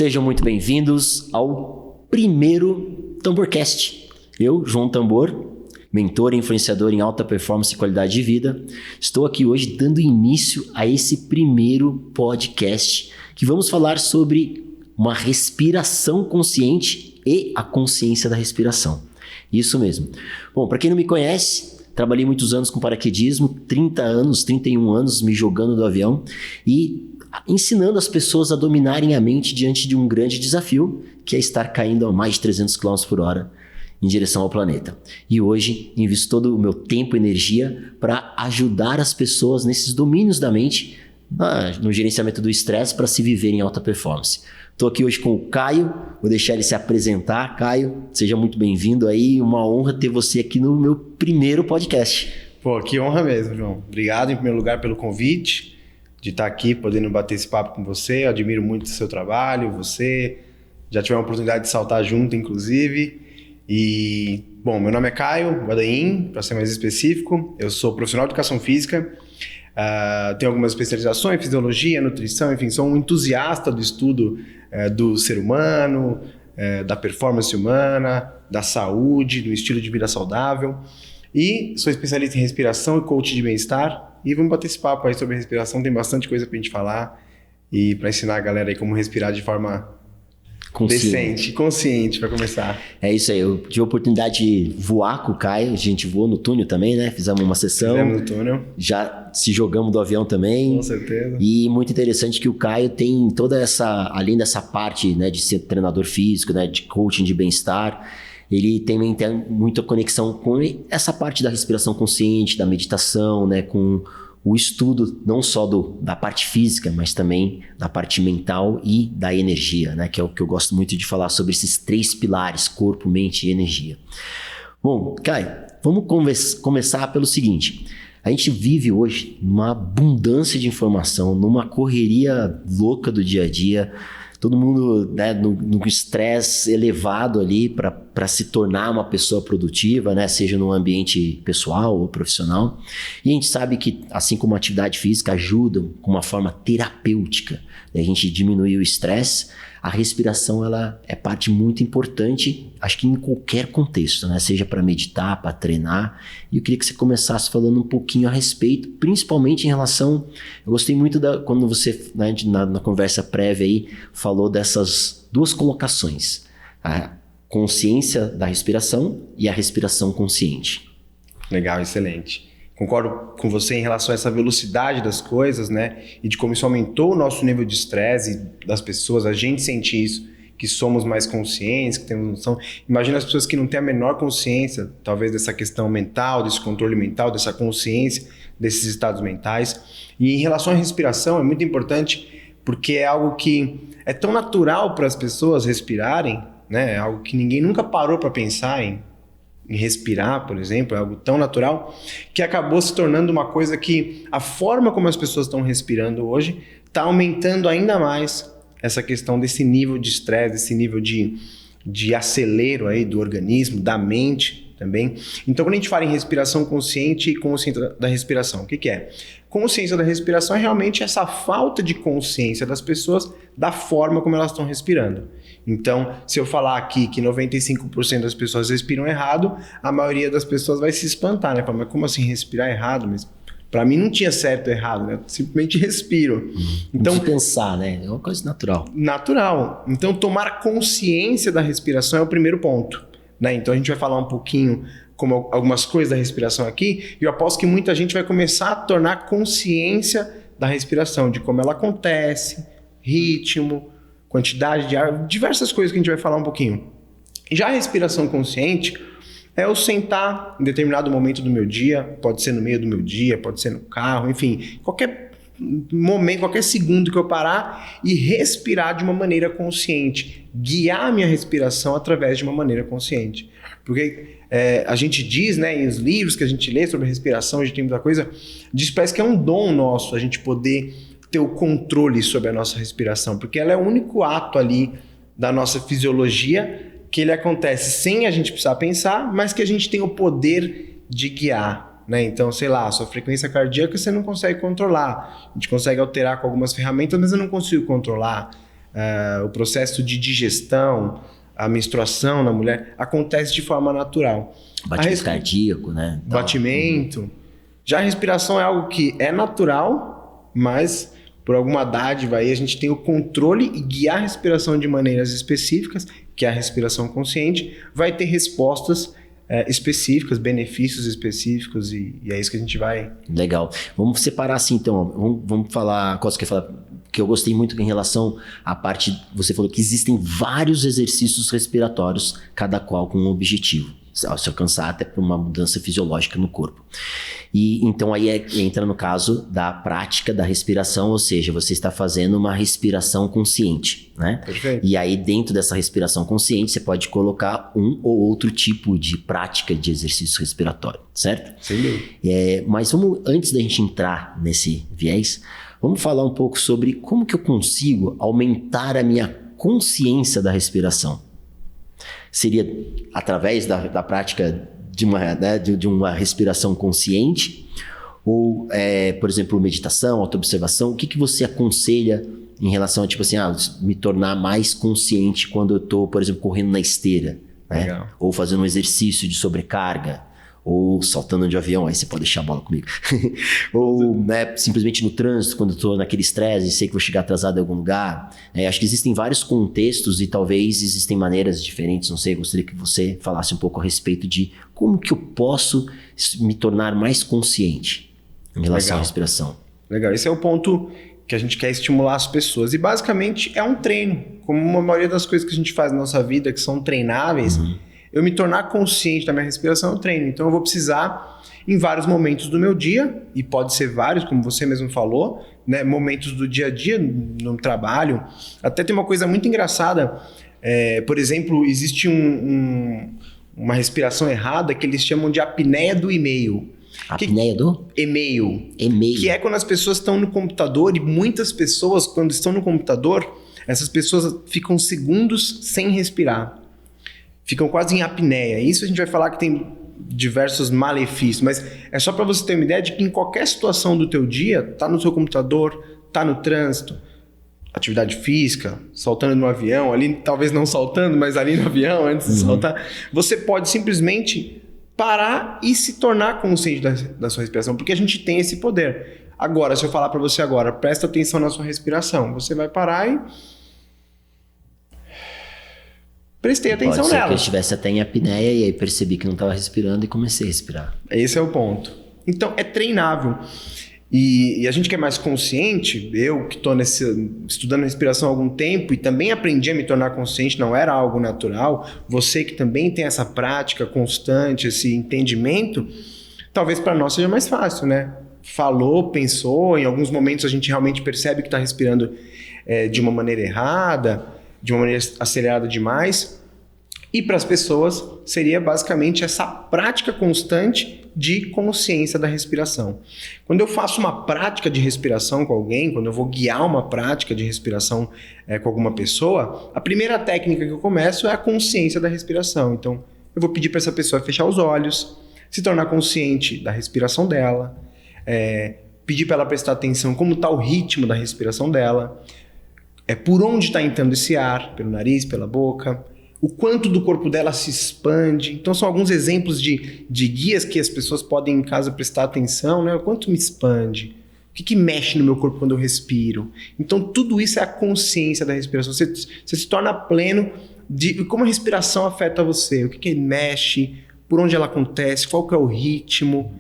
Sejam muito bem-vindos ao primeiro Tamborcast. Eu, João Tambor, mentor e influenciador em alta performance e qualidade de vida, estou aqui hoje dando início a esse primeiro podcast que vamos falar sobre uma respiração consciente e a consciência da respiração. Isso mesmo. Bom, para quem não me conhece, trabalhei muitos anos com paraquedismo, 31 anos me jogando do avião e ensinando as pessoas a dominarem a mente diante de um grande desafio, que é estar caindo a mais de 300 km por hora em direção ao planeta. E hoje invisto todo o meu tempo e energia para ajudar as pessoas nesses domínios da mente, no gerenciamento do estresse para se viver em alta performance. Estou aqui hoje com o Caio, vou deixar ele se apresentar. Caio, seja muito bem-vindo aí, uma honra ter você aqui no meu primeiro podcast. Pô, que honra mesmo, João. Obrigado em primeiro lugar pelo convite, de estar aqui podendo bater esse papo com você. Eu admiro muito o seu trabalho, você. Já tive a oportunidade de saltar junto, inclusive. E, bom, meu nome é Caio Guadaim, para ser mais específico. Eu sou profissional de educação física, tenho algumas especializações em fisiologia, nutrição, enfim, sou um entusiasta do estudo do ser humano, da performance humana, da saúde, do estilo de vida saudável. E sou especialista em respiração e coach de bem-estar. E vamos bater esse papo aí sobre respiração, tem bastante coisa pra gente falar e pra ensinar a galera aí como respirar de forma decente, consciente, pra começar. É isso aí, eu tive a oportunidade de voar com o Caio, a gente voou no túnel também, né? Fizemos uma sessão. Fizemos no túnel. Já se jogamos do avião também. Com certeza. E muito interessante que o Caio tem toda essa, além dessa parte, né, de ser treinador físico, né, de coaching de bem-estar, ele também tem muita conexão com essa parte da respiração consciente, da meditação, né, com o estudo não só da parte física, mas também da parte mental e da energia, né, que é o que eu gosto muito de falar sobre esses três pilares, corpo, mente e energia. Bom, Caio, vamos começar pelo seguinte. A gente vive hoje numa abundância de informação, numa correria louca do dia a dia, todo mundo, né, no estresse elevado ali para se tornar uma pessoa produtiva, né, seja no ambiente pessoal ou profissional. E a gente sabe que, assim como a atividade física ajuda com uma forma terapêutica, né, a gente diminuir o estresse, a respiração ela é parte muito importante, acho que em qualquer contexto, né, seja para meditar, para treinar. E eu queria que você começasse falando um pouquinho a respeito, principalmente em relação... Eu gostei muito quando você, né, na conversa prévia aí, falou dessas duas colocações. A consciência da respiração e a respiração consciente. Legal, excelente. Concordo com você em relação a essa velocidade das coisas, né? E de como isso aumentou o nosso nível de estresse das pessoas. A gente sente isso, que somos mais conscientes, que temos noção. Imagina as pessoas que não têm a menor consciência, talvez, dessa questão mental, desse controle mental, dessa consciência, desses estados mentais. E em relação à respiração, é muito importante porque é algo que é tão natural para as pessoas respirarem, né? É algo que ninguém nunca parou para pensar em respirar, por exemplo, é algo tão natural que acabou se tornando uma coisa que a forma como as pessoas estão respirando hoje está aumentando ainda mais essa questão desse nível de estresse, desse nível de acelero aí do organismo, da mente também. Então, quando a gente fala em respiração consciente e consciência da respiração, o que é? Consciência da respiração é realmente essa falta de consciência das pessoas da forma como elas estão respirando. Então, se eu falar aqui que 95% das pessoas respiram errado, a maioria das pessoas vai se espantar, né? Fala, mas como assim respirar errado? Mas para mim não tinha certo ou errado, né? Eu simplesmente respiro. Então, não pensar, né? É uma coisa natural. Natural. Então, tomar consciência da respiração é o primeiro ponto, né? Então, a gente vai falar um pouquinho como algumas coisas da respiração aqui, e eu aposto que muita gente vai começar a tornar consciência da respiração, de como ela acontece, ritmo, quantidade de ar, diversas coisas que a gente vai falar um pouquinho. Já a respiração consciente é eu sentar em determinado momento do meu dia, pode ser no meio do meu dia, pode ser no carro, enfim, qualquer momento, qualquer segundo que eu parar e respirar de uma maneira consciente, guiar a minha respiração através de uma maneira consciente. Porque a gente diz, né, em os livros que a gente lê sobre respiração, a gente tem muita coisa, diz, parece que é um dom nosso a gente poder ter o controle sobre a nossa respiração, porque ela é o único ato ali da nossa fisiologia que ele acontece sem a gente precisar pensar, mas que a gente tem o poder de guiar, né? Então, sei lá, a sua frequência cardíaca você não consegue controlar, a gente consegue alterar com algumas ferramentas, mas eu não consigo controlar. o processo de digestão, a menstruação na mulher, acontece de forma natural. Batimento cardíaco, né? Batimento. Já a respiração é algo que é natural, mas por alguma dádiva aí a gente tem o controle e guiar a respiração de maneiras específicas, que é a respiração consciente, vai ter respostas específicas, benefícios específicos, e é isso que a gente vai... Legal. Vamos separar assim, então. Vamos falar... Qual você quer falar? Que eu gostei muito em relação à parte... Você falou que existem vários exercícios respiratórios, cada qual com um objetivo. Se alcançar até por uma mudança fisiológica no corpo. E então aí entra no caso da prática da respiração, ou seja, você está fazendo uma respiração consciente, né? Perfeito. E aí dentro dessa respiração consciente você pode colocar um ou outro tipo de prática de exercício respiratório, certo? Sim. Mas antes da gente entrar nesse viés, vamos falar um pouco sobre como que eu consigo aumentar a minha consciência da respiração. Seria através da prática de uma respiração consciente? Ou, por exemplo, meditação, autoobservação? O que você aconselha em relação a, tipo assim, me tornar mais consciente quando eu estou, por exemplo, correndo na esteira? Né? Ou fazendo um exercício de sobrecarga? Ou saltando de avião, aí você pode deixar a bola comigo. Ou simplesmente no trânsito, quando eu estou naquele estresse e sei que vou chegar atrasado em algum lugar. Acho que existem vários contextos e talvez existem maneiras diferentes, não sei, gostaria que você falasse um pouco a respeito de como que eu posso me tornar mais consciente em relação à respiração. Legal, esse é o ponto que a gente quer estimular as pessoas. E basicamente é um treino, como a maioria das coisas que a gente faz na nossa vida que são treináveis. Eu me tornar consciente da minha respiração é um treino. Então eu vou precisar, em vários momentos do meu dia, e pode ser vários, como você mesmo falou, né, momentos do dia a dia, no trabalho. Até tem uma coisa muito engraçada. Por exemplo, existe uma respiração errada que eles chamam de apneia do e-mail. Apneia do? E-mail. E-mail. Que é quando as pessoas estão no computador, e muitas pessoas, quando estão no computador, essas pessoas ficam segundos sem respirar. Ficam quase em apneia. Isso a gente vai falar que tem diversos malefícios, mas é só para você ter uma ideia de que em qualquer situação do teu dia, tá no seu computador, tá no trânsito, atividade física, saltando no avião, ali talvez não saltando, mas ali no avião antes de saltar, você pode simplesmente parar e se tornar consciente da sua respiração, porque a gente tem esse poder. Agora, se eu falar para você agora, presta atenção na sua respiração, você vai parar e prestei atenção nela. Pode ser que eu estivesse até em apneia e aí percebi que não estava respirando e comecei a respirar. Esse é o ponto. Então, é treinável. E a gente que é mais consciente, eu que estou estudando respiração há algum tempo e também aprendi a me tornar consciente, não era algo natural, você que também tem essa prática constante, esse entendimento, talvez para nós seja mais fácil, né? Falou, pensou, em alguns momentos a gente realmente percebe que está respirando de uma maneira errada, de uma maneira acelerada demais, e para as pessoas seria basicamente essa prática constante de consciência da respiração. Quando eu faço uma prática de respiração com alguém, quando eu vou guiar uma prática de respiração com alguma pessoa, a primeira técnica que eu começo é a consciência da respiração. Então, eu vou pedir para essa pessoa fechar os olhos, se tornar consciente da respiração dela, pedir para ela prestar atenção como está o ritmo da respiração dela, por onde está entrando esse ar, pelo nariz, pela boca, o quanto do corpo dela se expande. Então são alguns exemplos de guias que as pessoas podem em casa prestar atenção, né? O quanto me expande, o que mexe no meu corpo quando eu respiro. Então tudo isso é a consciência da respiração. Você se torna pleno de como a respiração afeta você, o que mexe, por onde ela acontece, qual que é o ritmo.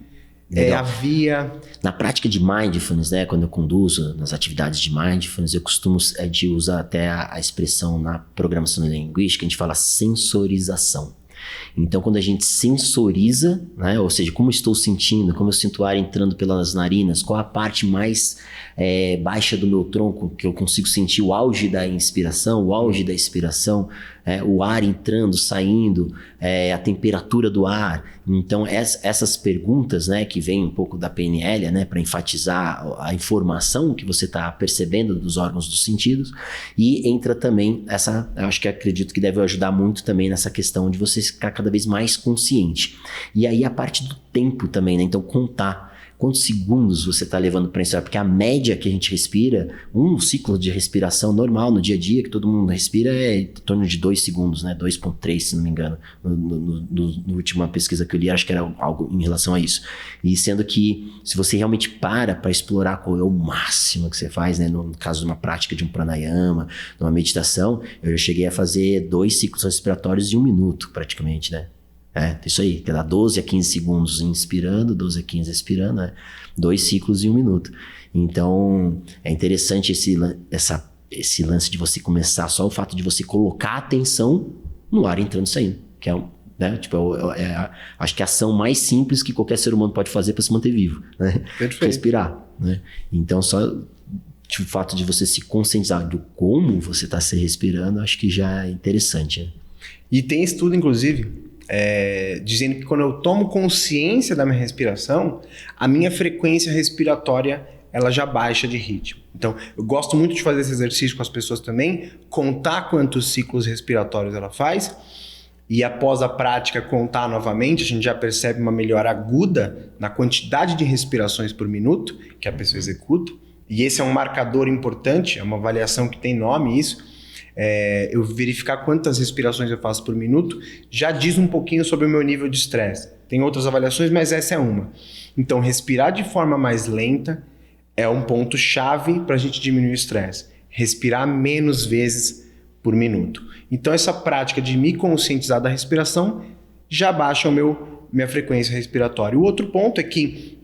A via. Na prática de mindfulness, né, quando eu conduzo nas atividades de mindfulness, eu costumo de usar até a expressão na programação linguística, a gente fala sensorização. Então, quando a gente sensoriza, né, ou seja, como eu estou sentindo, como eu sinto o ar entrando pelas narinas, qual a parte mais baixa do meu tronco, que eu consigo sentir o auge da inspiração, o auge da expiração, o ar entrando, saindo, a temperatura do ar. Então, essas perguntas, né, que vêm um pouco da PNL, né, para enfatizar a informação que você está percebendo dos órgãos dos sentidos, e entra também eu acho que acredito que deve ajudar muito também nessa questão de você ficar cada vez mais consciente. E aí a parte do tempo também, né? Então, contar quantos segundos você está levando para respirar, porque a média que a gente respira, um ciclo de respiração normal no dia a dia, que todo mundo respira, é em torno de 2 segundos, né? 2,3, se não me engano, no última pesquisa que eu li, acho que era algo em relação a isso. E sendo que, se você realmente para explorar qual é o máximo que você faz, né? No caso de uma prática de um pranayama, numa meditação, eu já cheguei a fazer 2 ciclos respiratórios de 1 minuto, praticamente, né? Isso aí, que dá 12 a 15 segundos inspirando, 12 a 15 expirando, né? 2 ciclos em 1 minuto. Então, é interessante esse lance de você começar, só o fato de você colocar a atenção no ar entrando e saindo, que é né? Tipo, acho que a ação mais simples que qualquer ser humano pode fazer para se manter vivo, né? Perfeito. Respirar, né? Então, só o fato de você se conscientizar do como você está se respirando, acho que já é interessante, né? E tem estudo, inclusive, dizendo que quando eu tomo consciência da minha respiração, a minha frequência respiratória ela já baixa de ritmo. Então, eu gosto muito de fazer esse exercício com as pessoas também, contar quantos ciclos respiratórios ela faz, e após a prática contar novamente, a gente já percebe uma melhora aguda na quantidade de respirações por minuto que a pessoa executa, e esse é um marcador importante, é uma avaliação que tem nome isso. Eu verificar quantas respirações eu faço por minuto já diz um pouquinho sobre o meu nível de estresse. Tem outras avaliações, mas essa é uma. Então, respirar de forma mais lenta é um ponto chave para a gente diminuir o estresse. Respirar menos vezes por minuto. Então, essa prática de me conscientizar da respiração já baixa minha frequência respiratória. O outro ponto é que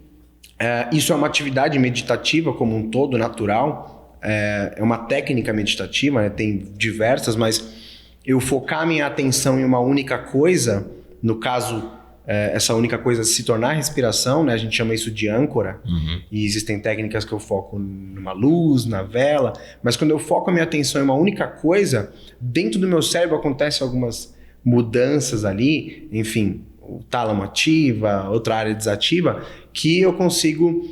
isso é uma atividade meditativa como um todo, natural. É uma técnica meditativa, né? Tem diversas, mas eu focar minha atenção em uma única coisa, no caso, essa única coisa se tornar respiração, né? A gente chama isso de âncora, e existem técnicas que eu foco numa luz, na vela, mas quando eu foco a minha atenção em uma única coisa, dentro do meu cérebro acontecem algumas mudanças ali, enfim, o tálamo ativa, outra área desativa, que eu consigo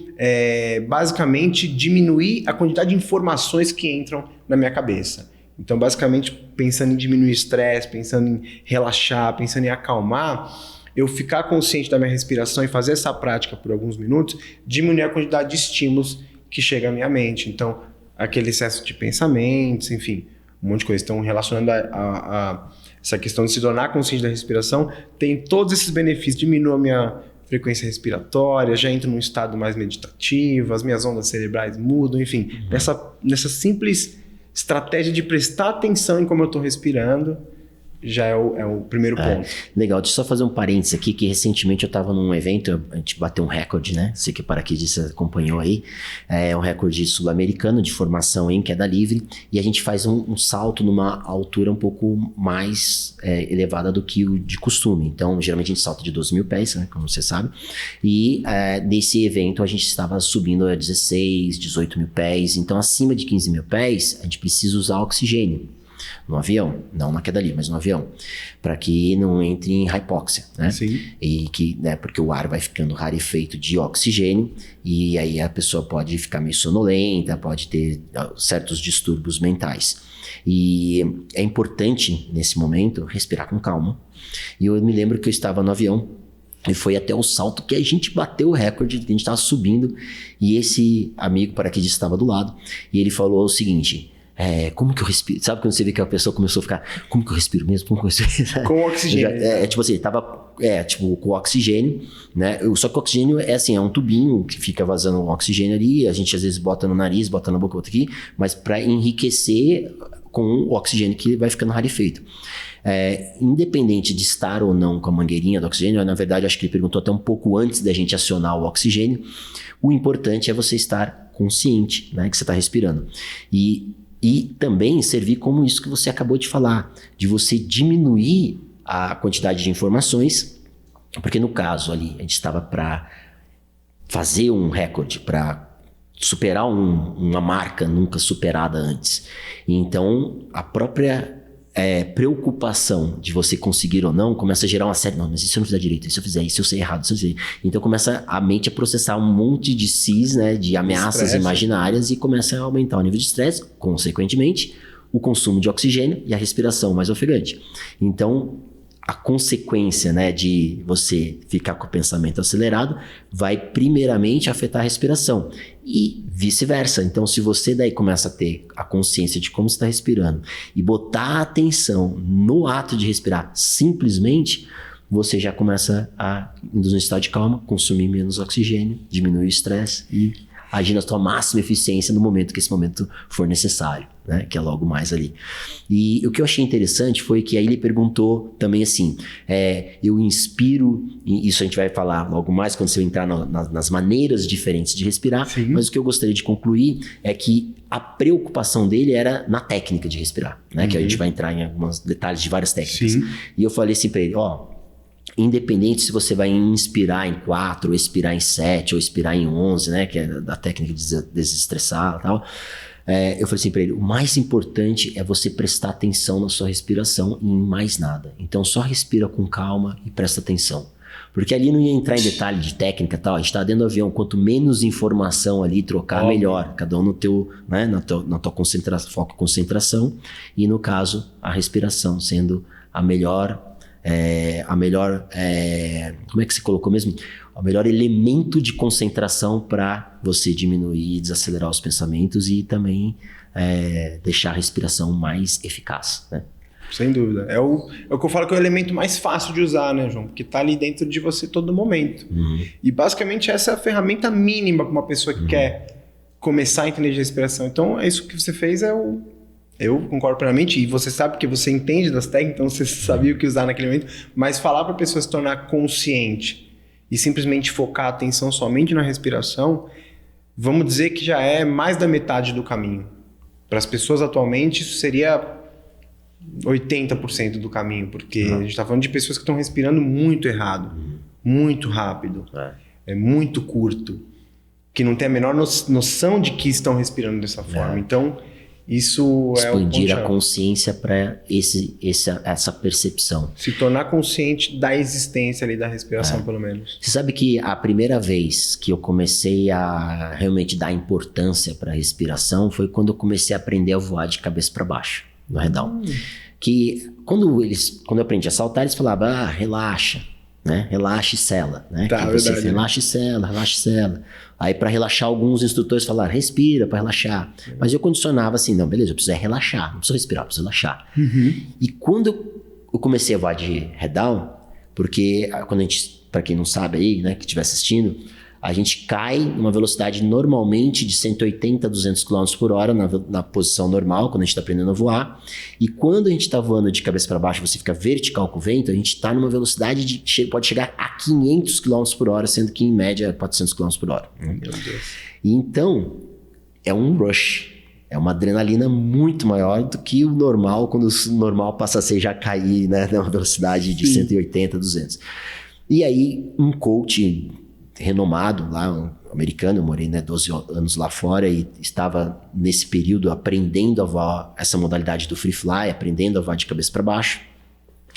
basicamente diminuir a quantidade de informações que entram na minha cabeça. Então, basicamente, pensando em diminuir o estresse, pensando em relaxar, pensando em acalmar, eu ficar consciente da minha respiração e fazer essa prática por alguns minutos, diminuir a quantidade de estímulos que chega à minha mente. Então, aquele excesso de pensamentos, enfim, um monte de coisa. Então, relacionando a essa questão de se tornar consciente da respiração, tem todos esses benefícios, diminui a minha frequência respiratória, já entro num estado mais meditativo, as minhas ondas cerebrais mudam, enfim. Nessa simples estratégia de prestar atenção em como eu estou respirando, já é o primeiro ponto. Legal, deixa eu só fazer um parênteses aqui, que recentemente eu estava num evento, a gente bateu um recorde, né? Sei que o paraquedista acompanhou aí, é um recorde sul-americano de formação em queda livre, e a gente faz um salto numa altura um pouco mais elevada do que o de costume. Então, geralmente a gente salta de 12 mil pés, né? Como você sabe, e nesse evento a gente estava subindo a 16, 18 mil pés, então acima de 15 mil pés a gente precisa usar oxigênio no avião, não na queda livre, mas no avião, para que não entre em hipóxia, né? Sim. E que, né, porque o ar vai ficando rarefeito de oxigênio e aí a pessoa pode ficar meio sonolenta, pode ter certos distúrbios mentais. E é importante, nesse momento, respirar com calma. E eu me lembro que eu estava no avião e foi até o salto que a gente bateu o recorde, que a gente estava subindo, e esse amigo paraquedista estava do lado, e ele falou o seguinte: como que eu respiro? Sabe quando você vê que a pessoa começou a ficar, como que eu respiro mesmo? Como que eu respiro? Com oxigênio. Tipo assim, tava tipo com oxigênio, né? Só que o oxigênio é assim, é um tubinho que fica vazando o oxigênio ali, a gente às vezes bota no nariz, bota na boca, bota aqui, mas para enriquecer com o oxigênio que vai ficando rarefeito. Independente de estar ou não com a mangueirinha do oxigênio, na verdade acho que ele perguntou até um pouco antes da gente acionar o oxigênio, o importante é você estar consciente, né, que você está respirando. E também servir como isso que você acabou de falar, de você diminuir a quantidade de informações, porque no caso ali, a gente estava para fazer um recorde, para superar uma marca nunca superada antes. Então, a própria preocupação de você conseguir ou não começa a gerar uma série, não, mas e se eu não fizer direito, e se eu fizer isso, se eu sei errado, se eu fizer... Então começa a mente a processar um monte de cis, né, de ameaças imaginárias, e começa a aumentar o nível de estresse, consequentemente o consumo de oxigênio e a respiração mais ofegante. Então a consequência, né, de você ficar com o pensamento acelerado vai primeiramente afetar a respiração e vice-versa. Então, se você daí começa a ter a consciência de como você está respirando e botar a atenção no ato de respirar simplesmente, você já começa a induzir um estado de calma, consumir menos oxigênio, diminuir o estresse e agir na sua máxima eficiência no momento que esse momento for necessário, né? Que é logo mais ali. E o que eu achei interessante foi que aí ele perguntou também assim, eu inspiro, e isso a gente vai falar logo mais quando você entrar nas maneiras diferentes de respirar, Sim. Mas o que eu gostaria de concluir é que a preocupação dele era na técnica de respirar, né? Que a gente vai entrar em alguns detalhes de várias técnicas. Sim. E eu falei assim para ele, independente se você vai inspirar em 4, ou expirar em 7, ou expirar em 11, né? Que é da técnica de desestressar e tal. Eu falei assim pra ele, o mais importante é você prestar atenção na sua respiração e em mais nada. Então só respira com calma e presta atenção. Porque ali não ia entrar em detalhe de técnica e tal, a gente tá dentro do avião, quanto menos informação ali trocar, melhor. Cada um no teu, né? Na tua concentração, foco, concentração. E no caso, a respiração sendo a melhor, como é que você colocou mesmo? O melhor elemento de concentração para você diminuir e desacelerar os pensamentos e também deixar a respiração mais eficaz, né? Sem dúvida. É o que eu falo que é o elemento mais fácil de usar, né, João? Porque tá ali dentro de você todo momento. E basicamente essa é a ferramenta mínima para uma pessoa que quer começar a entender de respiração. Então, é isso que você fez, eu concordo plenamente, e você sabe que você entende das técnicas, então você sabia o que usar naquele momento, mas falar para a pessoa se tornar consciente e simplesmente focar a atenção somente na respiração, vamos dizer que já é mais da metade do caminho. Para as pessoas atualmente, isso seria 80% do caminho, porque a gente está falando de pessoas que estão respirando muito errado, muito rápido, é muito curto, que não tem a menor noção de que estão respirando dessa forma. Então, isso expandir a consciência para essa percepção. Se tornar consciente da existência ali da respiração, pelo menos. Você sabe que a primeira vez que eu comecei a realmente dar importância para a respiração foi quando eu comecei a aprender a voar de cabeça para baixo, no redão. Que quando eu aprendi a saltar, eles falavam, relaxa, né? Relaxa e sela, né? Tá, você relaxa e sela, relaxa e sela. Aí para relaxar, alguns instrutores falaram, respira para relaxar. Mas eu condicionava assim, não, beleza, eu preciso relaxar, não preciso respirar, eu preciso relaxar. E quando eu comecei a voar de head down, porque quando a gente, para quem não sabe aí, né, que estiver assistindo, a gente cai numa velocidade normalmente de 180 a 200 km por hora na posição normal, quando a gente está aprendendo a voar. E quando a gente está voando de cabeça para baixo, você fica vertical com o vento, a gente está numa velocidade pode chegar a 500 km por hora, sendo que em média é 400 km por hora. Meu Deus. E então, é um rush. É uma adrenalina muito maior do que o normal, quando o normal passa a ser já cair, né, numa velocidade de 180, 200. E aí, um coach renomado lá, um americano, eu morei 12 anos lá fora e estava nesse período aprendendo a voar essa modalidade do free fly, aprendendo a voar de cabeça para baixo.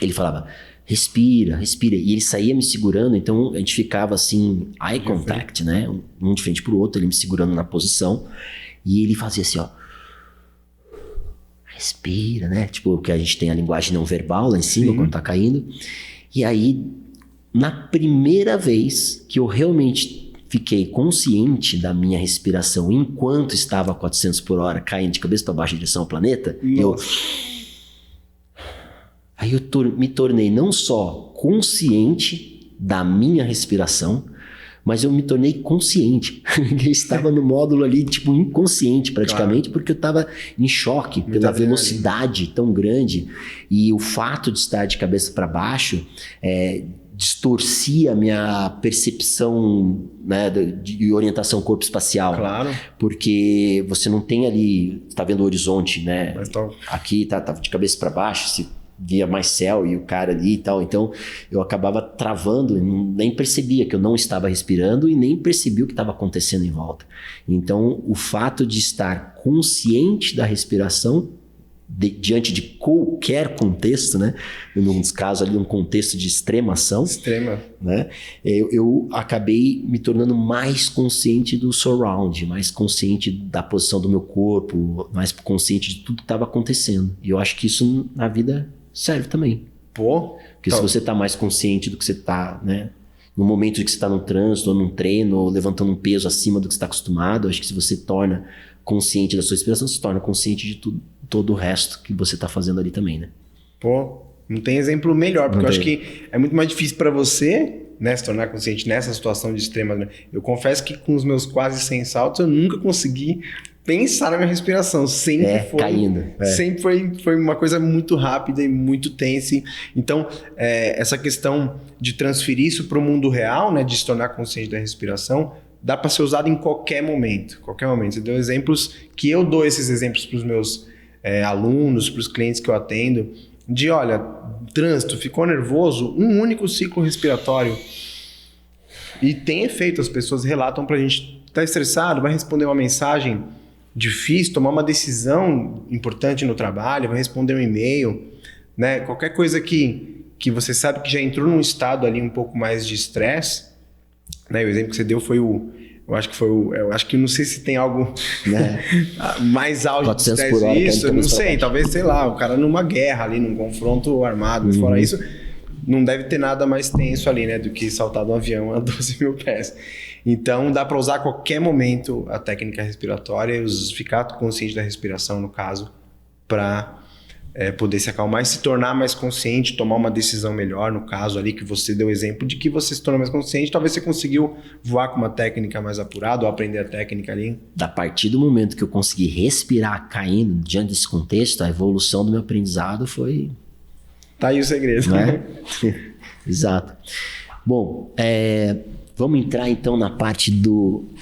Ele falava, respira, respira, e ele saía me segurando, então a gente ficava assim, eye contact, né, um de frente pro outro, ele me segurando na posição, e ele fazia assim, respira, né, tipo, que a gente tem a linguagem não verbal lá em cima, quando tá caindo, e aí na primeira vez que eu realmente fiquei consciente da minha respiração enquanto estava a 400 por hora caindo de cabeça para baixo em direção ao planeta, aí eu me tornei não só consciente da minha respiração, mas eu me tornei consciente. Eu estava no módulo ali, tipo, inconsciente praticamente, porque eu estava em choque pela velocidade tão grande e o fato de estar de cabeça para baixo distorcia a minha percepção, né, de orientação corpo espacial. Claro. Porque você não tem ali, tá vendo o horizonte, né? Mas tá... Aqui tá de cabeça para baixo, se via mais céu e o cara ali e tal. Então eu acabava travando, nem percebia que eu não estava respirando e nem percebia o que estava acontecendo em volta. Então o fato de estar consciente da respiração diante de qualquer contexto, né? Num caso ali, um contexto de extremação. Né? Eu acabei me tornando mais consciente do surround, mais consciente da posição do meu corpo, mais consciente de tudo que estava acontecendo. E eu acho que isso na vida serve também. Pô, Porque se você tá mais consciente do que você tá, né? No momento que você tá no trânsito, ou num treino, ou levantando um peso acima do que você tá acostumado, acho que se você torna consciente da sua respiração, você se torna consciente de tudo, todo o resto que você tá fazendo ali também, né? pô, não tem exemplo melhor, porque Não eu acho tem. que é muito mais difícil para você, né, se tornar consciente nessa situação de extrema. Eu confesso que com os meus quase 100 saltos, eu nunca consegui pensar na minha respiração. Sempre foi caindo. Sempre foi uma coisa muito rápida e muito tensa. Então, essa questão de transferir isso para o mundo real, né, de se tornar consciente da respiração, dá para ser usado em qualquer momento. Qualquer momento. Você deu exemplos que eu dou esses exemplos para os meus alunos, para os clientes que eu atendo, de, olha, trânsito, ficou nervoso, um único ciclo respiratório. E tem efeito, as pessoas relatam pra gente, tá estressado, vai responder uma mensagem difícil, tomar uma decisão importante no trabalho, vai responder um e-mail, né? Qualquer coisa que você sabe que já entrou num estado ali um pouco mais de estresse, né? O exemplo que você deu foi eu acho que não sei se tem algo, né, mais alto de 400 por hora, isso, não sei, talvez, sei lá, o cara numa guerra ali, num confronto armado, fora isso, não deve ter nada mais tenso ali, né, do que saltar do avião a 12 mil pés. Então, dá para usar a qualquer momento a técnica respiratória e ficar consciente da respiração, no caso, para poder se acalmar e se tornar mais consciente, tomar uma decisão melhor, no caso ali que você deu exemplo de que você se tornou mais consciente, talvez você conseguiu voar com uma técnica mais apurada ou aprender a técnica ali. A partir do momento que eu consegui respirar caindo diante desse contexto, a evolução do meu aprendizado foi... Tá aí o segredo. Né? Exato. Bom, vamos entrar então na parte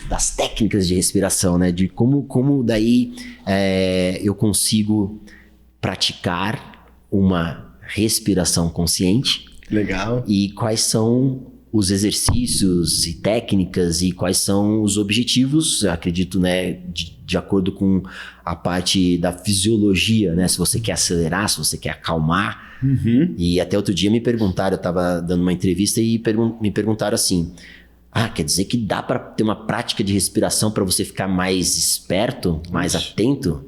das técnicas de respiração, né? De como daí eu consigo praticar uma respiração consciente. Legal. E quais são os exercícios e técnicas e quais são os objetivos, eu acredito, né, de acordo com a parte da fisiologia, né? Se você quer acelerar, se você quer acalmar. E até outro dia me perguntaram, eu estava dando uma entrevista e me perguntaram assim, quer dizer que dá para ter uma prática de respiração para você ficar mais esperto, mais atento?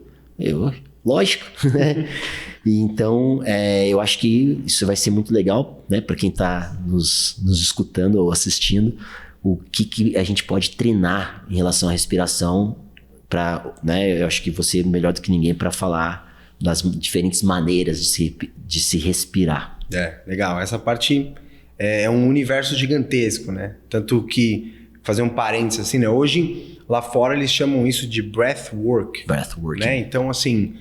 Lógico, né? E então, eu acho que isso vai ser muito legal, né? Para quem está nos escutando ou assistindo, o que a gente pode treinar em relação à respiração né? Eu acho que você é melhor do que ninguém para falar das diferentes maneiras de se respirar. Legal. Essa parte é um universo gigantesco, né? Tanto que, fazer um parênteses assim, né? Hoje, lá fora, eles chamam isso de breathwork. Breathwork. Né? Então, assim,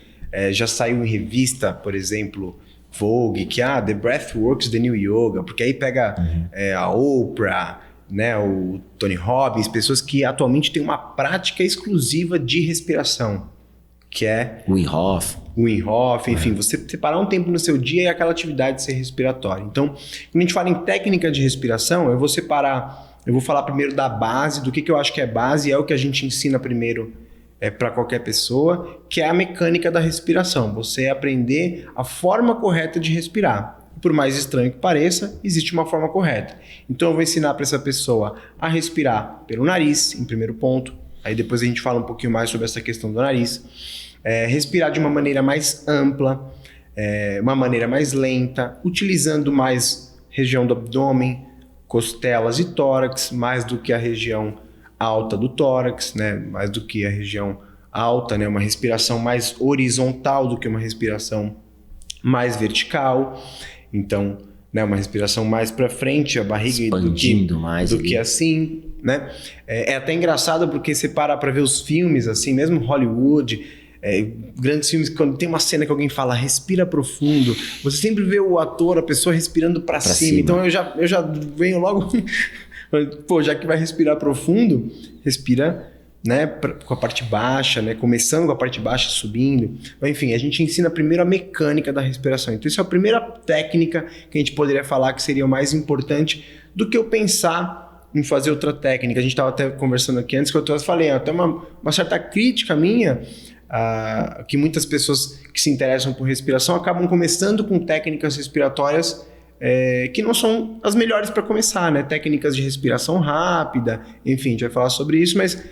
já saiu em revista, por exemplo, Vogue, que The Breathworks the New Yoga, porque aí pega a Oprah, né, o Tony Robbins, pessoas que atualmente têm uma prática exclusiva de respiração, que é Wim Hof, enfim, você separar um tempo no seu dia e aquela atividade ser respiratória. Então, quando a gente fala em técnica de respiração, eu vou falar primeiro da base, do que eu acho que é base, é o que a gente ensina primeiro para qualquer pessoa, que é a mecânica da respiração. Você aprender a forma correta de respirar. Por mais estranho que pareça, existe uma forma correta. Então eu vou ensinar para essa pessoa a respirar pelo nariz, em primeiro ponto. Aí depois a gente fala um pouquinho mais sobre essa questão do nariz. Respirar de uma maneira mais ampla, uma maneira mais lenta, utilizando mais região do abdômen, costelas e tórax, mais do que a região alta do tórax, né? Mais do que a região alta, né? Uma respiração mais horizontal do que uma respiração mais vertical. Então, né? Uma respiração mais para frente, a barriga expandindo mais do que assim, né? É até engraçado porque você para ver os filmes assim, mesmo Hollywood, grandes filmes, quando tem uma cena que alguém fala respira profundo, você sempre vê o ator, a pessoa respirando para cima. Então eu já venho logo pô, já que vai respirar profundo, respira, né, com a parte baixa, né, começando com a parte baixa, subindo. Enfim, a gente ensina primeiro a mecânica da respiração. Então, isso é a primeira técnica que a gente poderia falar que seria o mais importante do que eu pensar em fazer outra técnica. A gente estava até conversando aqui antes que eu falei, até uma certa crítica minha, que muitas pessoas que se interessam por respiração acabam começando com técnicas respiratórias que não são as melhores para começar, né? Técnicas de respiração rápida, enfim, a gente vai falar sobre isso, mas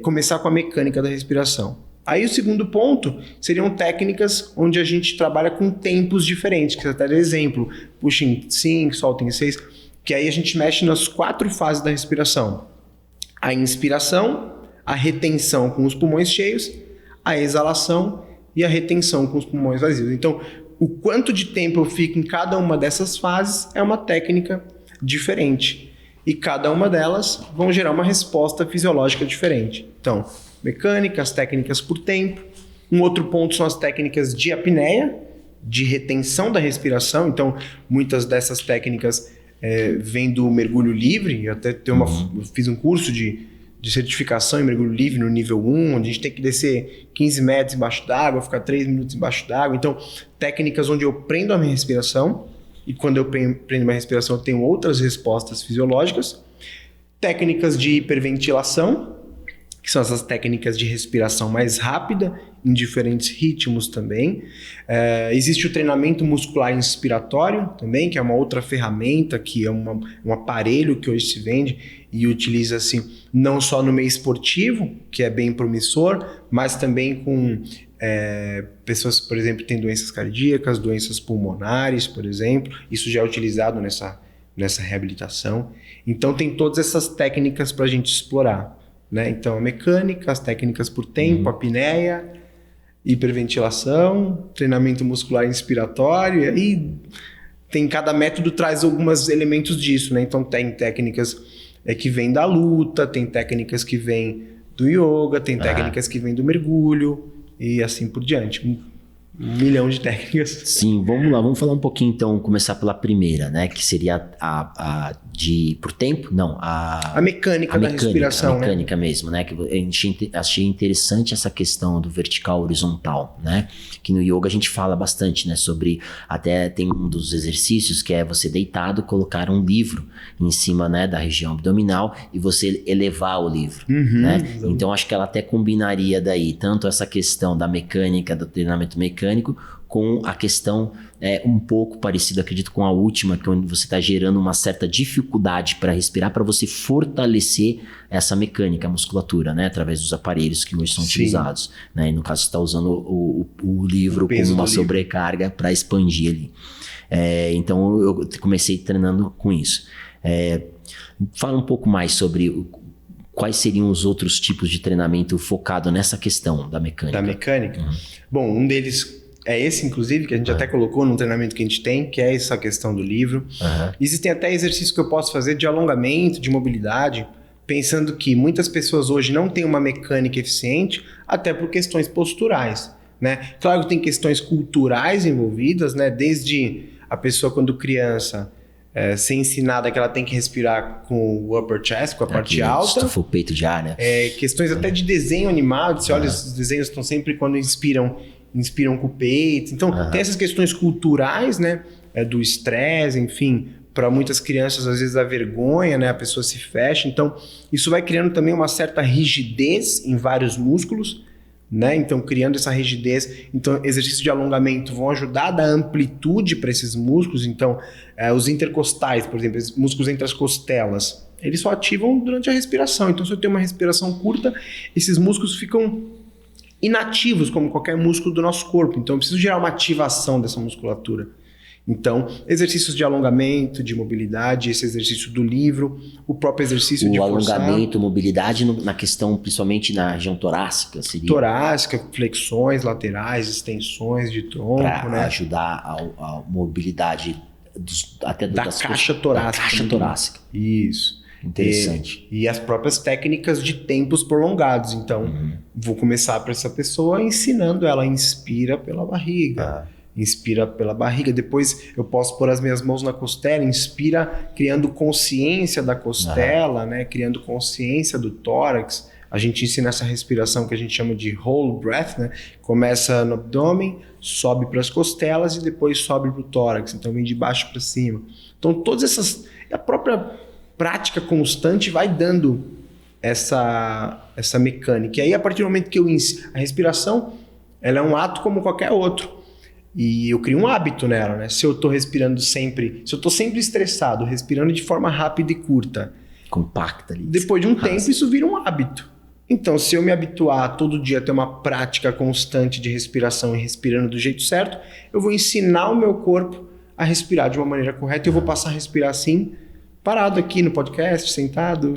começar com a mecânica da respiração. Aí o segundo ponto seriam técnicas onde a gente trabalha com tempos diferentes, que até exemplo, puxa em 5, solta em 6, que aí a gente mexe nas 4 fases da respiração. A inspiração, a retenção com os pulmões cheios, a exalação e a retenção com os pulmões vazios. Então, o quanto de tempo eu fico em cada uma dessas fases é uma técnica diferente. E cada uma delas vão gerar uma resposta fisiológica diferente. Então, mecânica, as técnicas por tempo. Um outro ponto são as técnicas de apneia, de retenção da respiração. Então, muitas dessas técnicas vêm do mergulho livre. Eu até fiz um curso de certificação em mergulho livre no nível 1, onde a gente tem que descer 15 metros embaixo d'água, ficar 3 minutos embaixo d'água. Então, técnicas onde eu prendo a minha respiração, e quando eu prendo minha respiração, eu tenho outras respostas fisiológicas. Técnicas de hiperventilação, que são essas técnicas de respiração mais rápida, em diferentes ritmos também. Existe o treinamento muscular inspiratório também, que é uma outra ferramenta, que é um aparelho que hoje se vende e utiliza-se não só no meio esportivo, que é bem promissor, mas também com pessoas, por exemplo, que têm doenças cardíacas, doenças pulmonares, por exemplo. Isso já é utilizado nessa reabilitação. Então, tem todas essas técnicas para a gente explorar, né? Então, a mecânica, as técnicas por tempo, a apneia, hiperventilação, treinamento muscular inspiratório, e aí cada método traz alguns elementos disso, né? Então, tem técnicas que vêm da luta, tem técnicas que vêm do yoga, tem técnicas que vêm do mergulho, e assim por diante. 1 milhão de técnicas. Sim, vamos lá. Vamos falar um pouquinho, então, começar pela primeira, né? Que seria a de... Por tempo? Não, a mecânica da respiração, a mecânica, né? Mesmo, né? Que a gente achei interessante essa questão do vertical horizontal, né? Que no yoga a gente fala bastante, né? Sobre... Até tem um dos exercícios que é você deitado, colocar um livro em cima, né? Da região abdominal e você elevar o livro, né? Então, acho que ela até combinaria daí tanto essa questão da mecânica, do treinamento mecânico, com a questão um pouco parecida, acredito, com a última, que é onde você está gerando uma certa dificuldade para respirar, para você fortalecer essa mecânica, a musculatura, né? Através dos aparelhos que hoje são utilizados, né? E no caso, você está usando o livro como uma sobrecarga para expandir ali. Então, eu comecei treinando com isso. Fala um pouco mais sobre quais seriam os outros tipos de treinamento focado nessa questão da mecânica. Da mecânica? Bom, um deles é esse, inclusive, que a gente até colocou num treinamento que a gente tem, que é essa questão do livro. Existem até exercícios que eu posso fazer de alongamento, de mobilidade, pensando que muitas pessoas hoje não têm uma mecânica eficiente, até por questões posturais, né? Claro que tem questões culturais envolvidas, né? Desde a pessoa, quando criança, ser ensinada que ela tem que respirar com o upper chest, com a parte alta. Estufa o peito de ar, né? Questões até de desenho animado. Você olha, os desenhos estão sempre, quando inspiram com o peito. Então, tem essas questões culturais, né? Do estresse, enfim. Para muitas crianças, às vezes, a vergonha, né? A pessoa se fecha. Então, isso vai criando também uma certa rigidez em vários músculos, né? Então, criando essa rigidez. Então, exercícios de alongamento vão ajudar a dar amplitude para esses músculos. Então, os intercostais, por exemplo, os músculos entre as costelas, eles só ativam durante a respiração. Então, se eu tenho uma respiração curta, esses músculos ficam inativos, como qualquer músculo do nosso corpo. Então, eu preciso gerar uma ativação dessa musculatura. Então, exercícios de alongamento, de mobilidade, esse exercício do livro, o próprio exercício de forçar. O alongamento, mobilidade na questão, principalmente na região torácica, seria? Torácica, flexões laterais, extensões de tronco, para né? Ajudar a mobilidade da caixa torácica. Da caixa torácica. Isso. Interessante. E as próprias técnicas de tempos prolongados. Então, vou começar para essa pessoa ensinando ela, inspira pela barriga. Inspira pela barriga, depois eu posso pôr as minhas mãos na costela, inspira criando consciência da costela, né? Criando consciência do tórax. A gente ensina essa respiração que a gente chama de whole breath, né? Começa no abdômen, sobe para as costelas e depois sobe para o tórax, então vem de baixo para cima. Então todas essas, a própria prática constante vai dando essa mecânica. E aí a partir do momento que a respiração, ela é um ato como qualquer outro. E eu crio um hábito nela, né? Se eu tô respirando sempre, se eu tô sempre estressado, respirando de forma rápida e curta, compacta ali. Depois de um tempo, isso vira um hábito. Então, se eu me habituar todo dia a ter uma prática constante de respiração e respirando do jeito certo, eu vou ensinar o meu corpo a respirar de uma maneira correta e eu vou passar a respirar assim, parado aqui no podcast, sentado.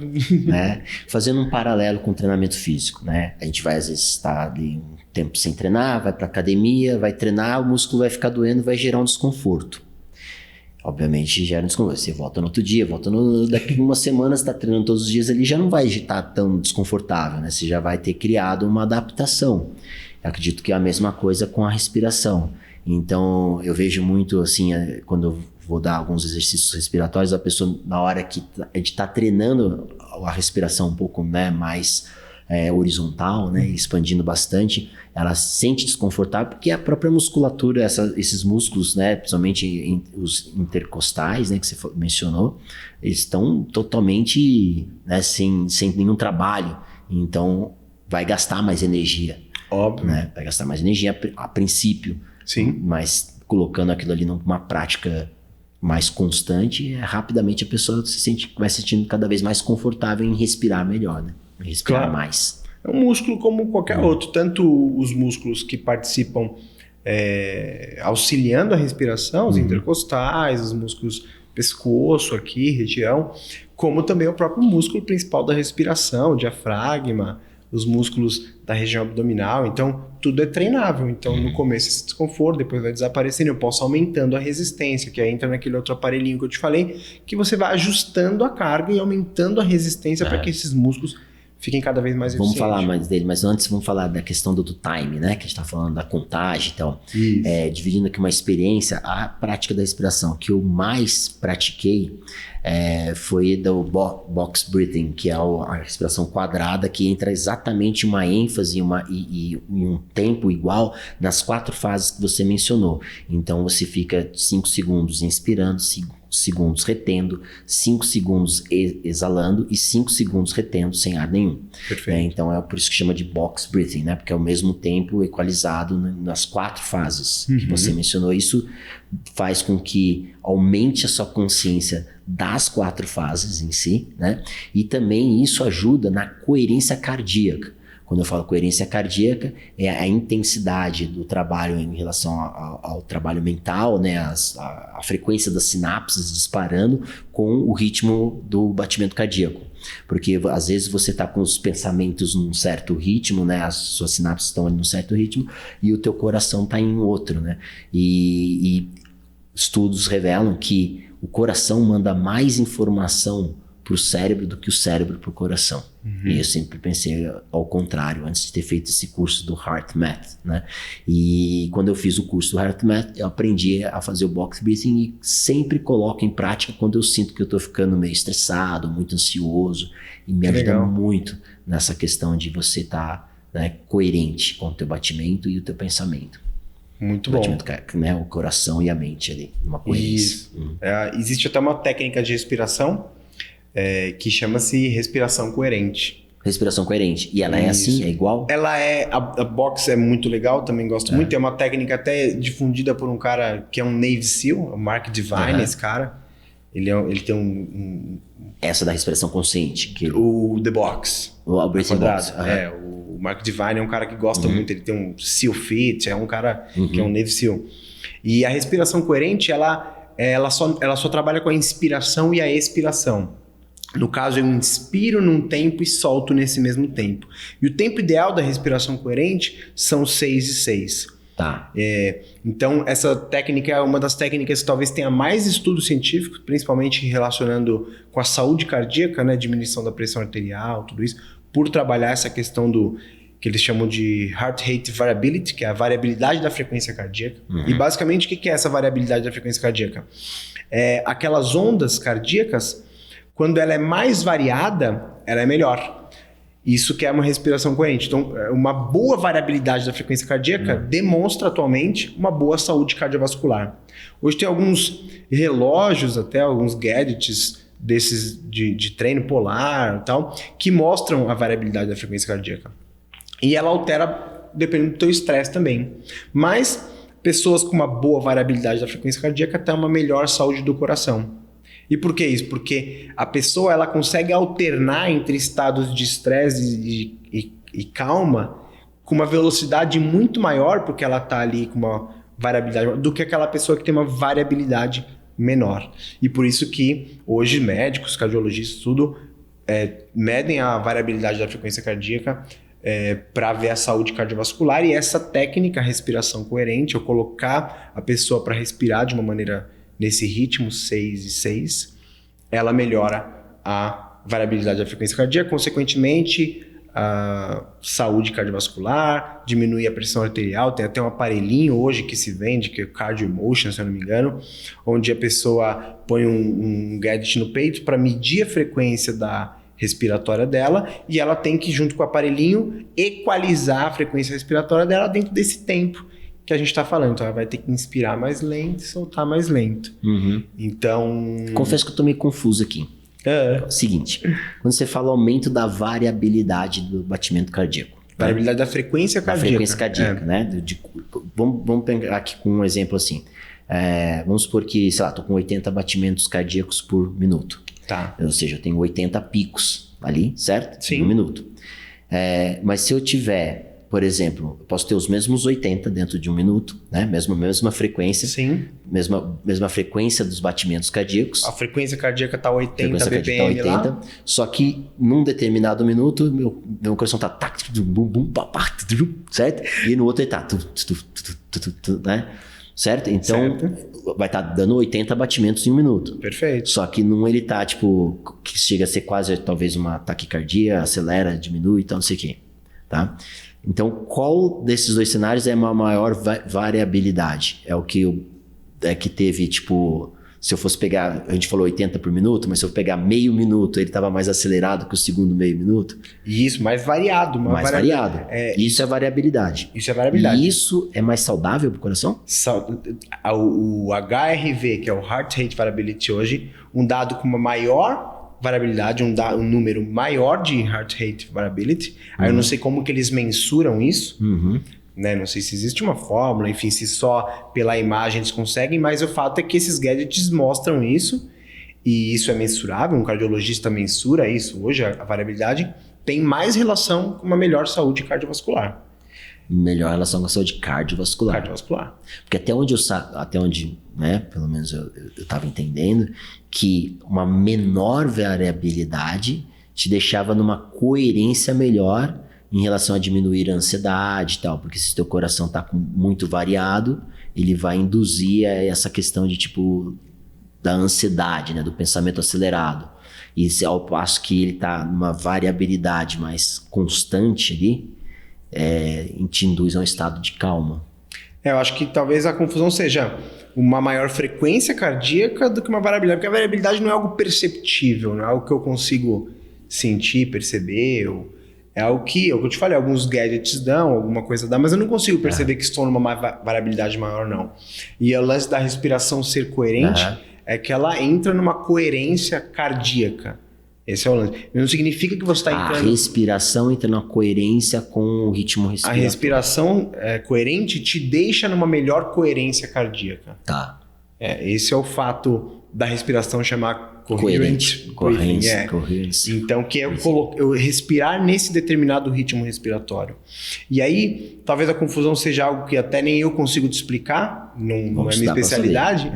Fazendo um paralelo com o treinamento físico, né? A gente vai às vezes estar ali um tempo sem treinar, vai para academia, vai treinar, o músculo vai ficar doendo, vai gerar um desconforto. Obviamente gera um desconforto. Você volta no outro dia, daqui uma semana, você está treinando todos os dias, ele já não vai estar tão desconfortável, né? Você já vai ter criado uma adaptação. Eu acredito que é a mesma coisa com a respiração. Então, eu vejo muito assim, quando eu vou dar alguns exercícios respiratórios, a pessoa, na hora que a gente está treinando a respiração um pouco, né, mais horizontal, né, expandindo bastante, ela se sente desconfortável porque a própria musculatura, esses músculos, né, principalmente os intercostais, né, que você mencionou, eles estão totalmente, né, sem nenhum trabalho. Então, vai gastar mais energia. Óbvio. Né? Vai gastar mais energia a princípio. Sim. Mas colocando aquilo ali numa prática mais constante, rapidamente a pessoa vai se sentindo cada vez mais confortável em respirar melhor, né? Respirar mais. É um músculo como qualquer outro. Tanto os músculos que participam auxiliando a respiração, os intercostais, os músculos pescoço aqui, região, como também o próprio músculo principal da respiração, o diafragma, os músculos da região abdominal. Então, tudo é treinável. Então, no começo esse desconforto, depois vai desaparecendo, eu posso aumentando a resistência, que aí entra naquele outro aparelhinho que eu te falei, que você vai ajustando a carga e aumentando a resistência para que esses músculos fiquem cada vez mais eficientes. Vamos falar mais dele, mas antes vamos falar da questão do time, né? Que a gente está falando da contagem e tal. Dividindo aqui uma experiência, a prática da respiração que eu mais pratiquei foi do box breathing, que é a respiração quadrada, que entra exatamente uma ênfase e um tempo igual nas 4 fases que você mencionou. Então você fica 5 segundos inspirando, 5 segundos retendo, 5 segundos exalando e 5 segundos retendo sem ar nenhum. Perfeito. Então é por isso que chama de box breathing, né? Porque é o mesmo tempo equalizado nas 4 fases que você mencionou. Isso faz com que aumente a sua consciência das 4 fases em si, né? E também isso ajuda na coerência cardíaca. Quando eu falo coerência cardíaca, é a intensidade do trabalho em relação ao trabalho mental, né? A frequência das sinapses disparando com o ritmo do batimento cardíaco. Porque às vezes você está com os pensamentos num certo ritmo, né? As suas sinapses estão ali num certo ritmo e o teu coração está em outro, né? E estudos revelam que o coração manda mais informação para o cérebro do que o cérebro para o coração. E eu sempre pensei ao contrário, antes de ter feito esse curso do HeartMath, né? E quando eu fiz o curso do HeartMath, eu aprendi a fazer o box breathing e sempre coloco em prática quando eu sinto que eu estou ficando meio estressado, muito ansioso, e me ajuda muito nessa questão de você estar coerente com o teu batimento e o teu pensamento. Muito bom. Né? O coração e a mente ali, uma coerência. Existe até uma técnica de respiração que chama-se respiração coerente. Respiração coerente. E ela é assim? É igual? Ela a box é muito legal, também gosto muito. É uma técnica até difundida por um cara que é um Navy SEAL, o Mark Divine, esse cara. Ele tem Essa da respiração consciente. O The Box. O Breathing Box. O Mark Divine é um cara que gosta muito, ele tem um SEAL Fit, é um cara que é um Navy SEAL. E a respiração coerente, ela só trabalha com a inspiração e a expiração. No caso, eu inspiro num tempo e solto nesse mesmo tempo. E o tempo ideal da respiração coerente são 6 e 6. Tá. Então, essa técnica é uma das técnicas que talvez tenha mais estudos científicos, principalmente relacionando com a saúde cardíaca, né? Diminuição da pressão arterial, tudo isso, por trabalhar essa questão do que eles chamam de Heart Rate Variability, que é a variabilidade da frequência cardíaca. E basicamente, o que é essa variabilidade da frequência cardíaca? Aquelas ondas cardíacas, quando ela é mais variada, ela é melhor. Isso que é uma respiração coerente. Então, uma boa variabilidade da frequência cardíaca demonstra atualmente uma boa saúde cardiovascular. Hoje tem alguns relógios, até alguns gadgets desses de treino polar e tal, que mostram a variabilidade da frequência cardíaca. E ela altera dependendo do teu estresse também. Mas pessoas com uma boa variabilidade da frequência cardíaca têm uma melhor saúde do coração. E por que isso? Porque a pessoa ela consegue alternar entre estados de estresse e calma com uma velocidade muito maior, porque ela está ali com uma variabilidade, do que aquela pessoa que tem uma variabilidade menor. E por isso que hoje médicos, cardiologistas, tudo medem a variabilidade da frequência cardíaca para ver a saúde cardiovascular. E essa técnica, respiração coerente, eu colocar a pessoa para respirar de uma maneira nesse ritmo 6 e 6, ela melhora a variabilidade da frequência cardíaca, consequentemente a saúde cardiovascular, diminui a pressão arterial. Tem até um aparelhinho hoje que se vende, que é o Cardio Emotion, se eu não me engano, onde a pessoa põe um gadget no peito para medir a frequência da respiratória dela, e ela tem que, junto com o aparelhinho, equalizar a frequência respiratória dela dentro desse tempo que a gente está falando. Então ela vai ter que inspirar mais lento e soltar mais lento. Então... Confesso que eu tô meio confuso aqui. Seguinte, quando você fala aumento da variabilidade do batimento cardíaco. Variabilidade da frequência cardíaca. Da frequência cardíaca, né? Vamos pegar aqui com um exemplo assim. Vamos supor que, sei lá, tô com 80 batimentos cardíacos por minuto. Tá. Ou seja, eu tenho 80 picos ali, certo? Sim. Um minuto. Mas se eu tiver, por exemplo, eu posso ter os mesmos 80 dentro de um minuto, né? Mesma frequência. Sim. Mesma frequência dos batimentos cardíacos. A frequência cardíaca tá 80 BPM lá. Só que num determinado minuto, meu coração tá certo? E no outro ele tá né? Certo? Então, vai estar dando 80 batimentos em um minuto. Perfeito. Só que num ele tá, tipo, que chega a ser quase, talvez, uma taquicardia, acelera, diminui e tal, não sei o quê. Tá? Então, qual desses dois cenários é uma maior variabilidade? É o que teve, tipo... Se eu fosse pegar, a gente falou 80 por minuto, mas se eu pegar meio minuto, ele estava mais acelerado que o segundo meio minuto. Isso, mais variado. Mais variado. Isso é variabilidade. Isso é variabilidade. E isso é mais saudável para o coração? O HRV, que é o Heart Rate Variability hoje, um dado com uma maior variabilidade, um número maior de Heart Rate Variability. Aí eu não sei como que eles mensuram isso. Né? Não sei se existe uma fórmula, enfim, se só pela imagem eles conseguem, mas o fato é que esses gadgets mostram isso, e isso é mensurável, um cardiologista mensura isso hoje, a variabilidade tem mais relação com uma melhor saúde cardiovascular. Melhor relação com a saúde cardiovascular. Porque até onde, né, pelo menos eu estava entendendo, que uma menor variabilidade te deixava numa coerência melhor em relação a diminuir a ansiedade e tal, porque se teu coração está muito variado, ele vai induzir essa questão de tipo da ansiedade, né, do pensamento acelerado. E ao passo que ele está numa variabilidade mais constante ali, te induz a um estado de calma. Eu acho que talvez a confusão seja uma maior frequência cardíaca do que uma variabilidade, porque a variabilidade não é algo perceptível, não é algo que eu consigo sentir, perceber, é algo que eu te falei, alguns gadgets dão, alguma coisa dá, mas eu não consigo perceber que estou numa variabilidade maior, não. E o lance da respiração ser coerente é que ela entra numa coerência cardíaca. Esse é o lance. Não significa que você está entrando... A respiração entra numa coerência com o ritmo respiratório. A respiração coerente te deixa numa melhor coerência cardíaca. Tá. Esse é o fato da respiração chamar coerente. Então, que é eu respirar nesse determinado ritmo respiratório. E aí, talvez a confusão seja algo que até nem eu consigo te explicar, não é minha especialidade,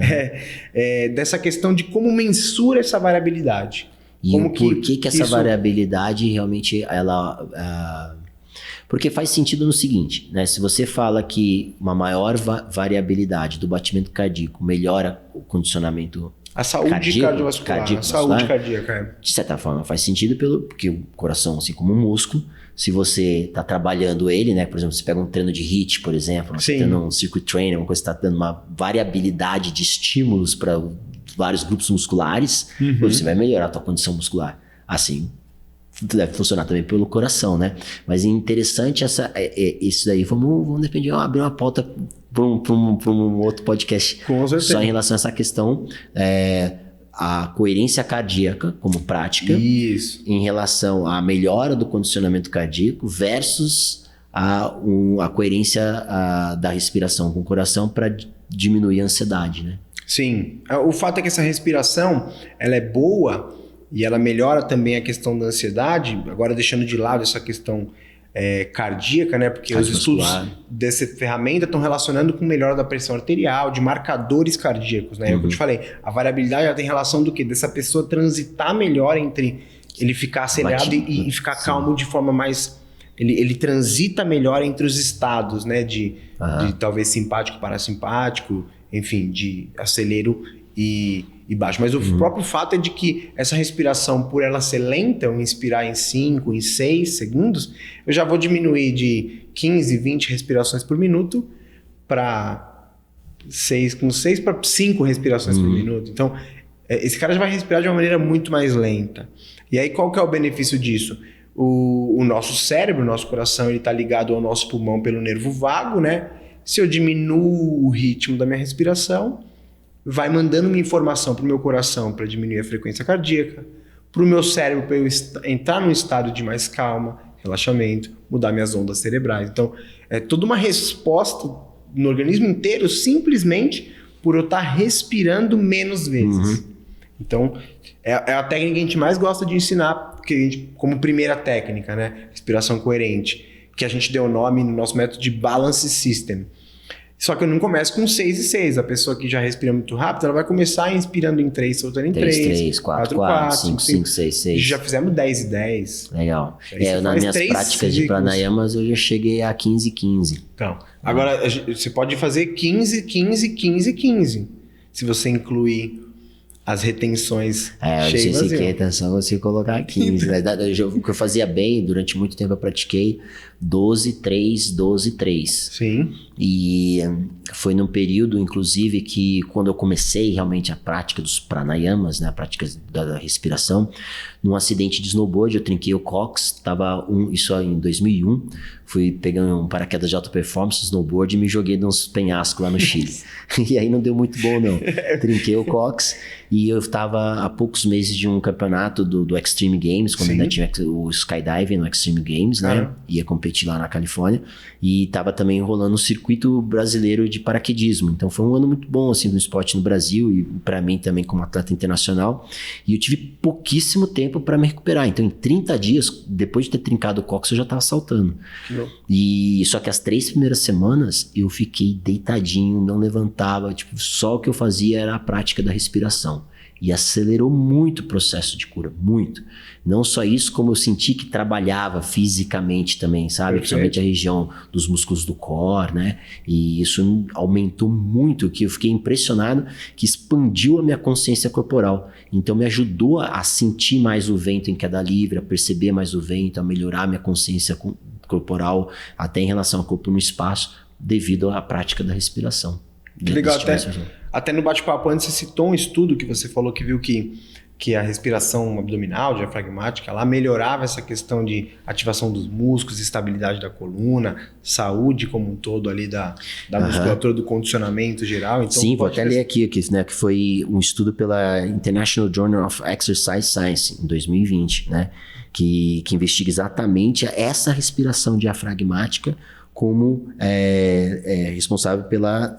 dessa questão de como mensura essa variabilidade. E por que essa variabilidade realmente ela... Porque faz sentido no seguinte, né? Se você fala que uma maior variabilidade do batimento cardíaco melhora o condicionamento a saúde cardiovascular, a saúde cardíaca. De certa forma faz sentido porque o coração, assim como um músculo, se você está trabalhando ele, né? Por exemplo, você pega um treino de HIIT, por exemplo, você está dando um circuit training, uma coisa que está dando uma variabilidade de estímulos para vários grupos musculares, você vai melhorar a tua condição muscular. Assim, deve funcionar também pelo coração, né? Mas é interessante isso daí. Vamos depender, abrir uma pauta para um outro podcast. Com certeza. Só em relação a essa questão, a coerência cardíaca como prática. Isso. Em relação à melhora do condicionamento cardíaco versus a coerência da respiração com o coração para diminuir a ansiedade, né? Sim. O fato é que essa respiração, ela é boa e ela melhora também a questão da ansiedade, agora deixando de lado essa questão cardíaca, né? Porque os estudos dessa ferramenta estão relacionando com melhora da pressão arterial, de marcadores cardíacos, né? É o que eu te falei. A variabilidade ela tem relação do quê? Dessa pessoa transitar melhor entre ele ficar acelerado e ficar calmo de forma mais... Ele transita melhor entre os estados, né? De talvez simpático, parasimpático, enfim, de acelero e baixo. Mas o próprio fato é de que essa respiração, por ela ser lenta, eu inspirar em 5, em 6 segundos, eu já vou diminuir de 15, 20 respirações por minuto para 6 para 5 respirações por minuto. Então, esse cara já vai respirar de uma maneira muito mais lenta. E aí, qual que é o benefício disso? O nosso cérebro, o nosso coração, ele está ligado ao nosso pulmão pelo nervo vago, né? Se eu diminuo o ritmo da minha respiração, vai mandando uma informação para o meu coração para diminuir a frequência cardíaca, para o meu cérebro para eu entrar num estado de mais calma, relaxamento, mudar minhas ondas cerebrais. Então, é toda uma resposta no organismo inteiro simplesmente por eu estar respirando menos vezes. Então, é a técnica que a gente mais gosta de ensinar, como primeira técnica, né? Respiração coerente, que a gente deu o nome no nosso método de Balance System. Só que eu não começo com 6 e 6. A pessoa que já respira muito rápido, ela vai começar inspirando em 3, soltando em 3, 4, 5, 5, 6, 6. Já fizemos 10 e 10. Legal. Nas minhas práticas de pranayamas, eu já cheguei a 15 e 15. Então, agora você pode fazer 15, 15, 15, 15. Se você incluir as retenções cheias. Eu sei que a retenção é você colocar 15. O que eu fazia bem, durante muito tempo eu pratiquei 12, 3, 12, 3. Sim. E foi num período, inclusive, que quando eu comecei realmente a prática dos pranayamas, né, a prática da respiração, num acidente de snowboard, eu trinquei o cox, isso em 2001, fui pegando um paraquedas de alta performance, snowboard, e me joguei nos penhascos lá no Chile. E aí não deu muito bom, não. Trinquei o cox e eu estava há poucos meses de um campeonato do Extreme Games, quando ainda tinha o skydiving no Extreme Games, né? Ia competir lá na Califórnia. E estava também rolando um circuito brasileiro de paraquedismo. Então foi um ano muito bom, assim, do esporte no Brasil e para mim também como atleta internacional. E eu tive pouquíssimo tempo para me recuperar. Então em 30 dias, depois de ter trincado o cox, eu já estava saltando. E só que as 3 primeiras semanas eu fiquei deitadinho, não levantava, só o que eu fazia era a prática da respiração. E acelerou muito o processo de cura, muito. Não só isso, como eu senti que trabalhava fisicamente também, sabe? Perfeito. Principalmente a região dos músculos do core, né? E isso aumentou muito, que eu fiquei impressionado, que expandiu a minha consciência corporal. Então me ajudou a sentir mais o vento em queda livre, a perceber mais o vento, a melhorar a minha consciência corporal, até em relação ao corpo no espaço, devido à prática da respiração. Que legal, até no bate-papo antes você citou um estudo que você falou que viu que a respiração abdominal, diafragmática, ela melhorava essa questão de ativação dos músculos, estabilidade da coluna, saúde como um todo ali da musculatura, do condicionamento geral. Então, sim, vou até ler aqui, né, que foi um estudo pela International Journal of Exercise Science em 2020, né, que investiga exatamente essa respiração diafragmática como responsável pela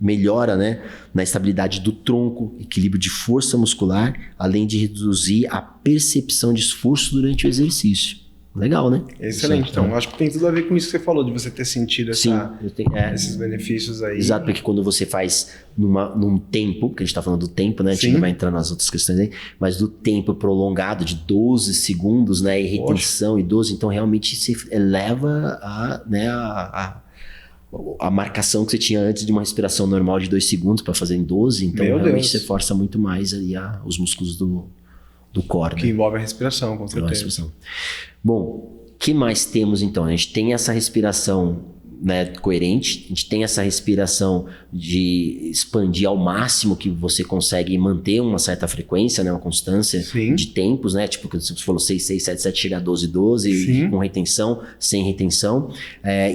melhora, né, na estabilidade do tronco, equilíbrio de força muscular, além de reduzir a percepção de esforço durante o exercício. Legal, né? Excelente. Então, acho que tem tudo a ver com isso que você falou, de você ter sentido esses benefícios aí. Exato, porque quando você faz num tempo, porque a gente está falando do tempo, né? A gente não vai entrar nas outras questões aí, mas do tempo prolongado de 12 segundos, né? E retenção e 12, então realmente se eleva a marcação que você tinha antes de uma respiração normal de 2 segundos para fazer em 12, então realmente você força muito mais ali os músculos do core. Que envolve a respiração, com certeza. Bom, o que mais temos então? A gente tem essa respiração, né, coerente, a gente tem essa respiração de expandir ao máximo que você consegue manter uma certa frequência, né, uma constância de tempos, né, tipo, você falou 6, 6, 7, 7, chega a 12, 12, com retenção, sem retenção,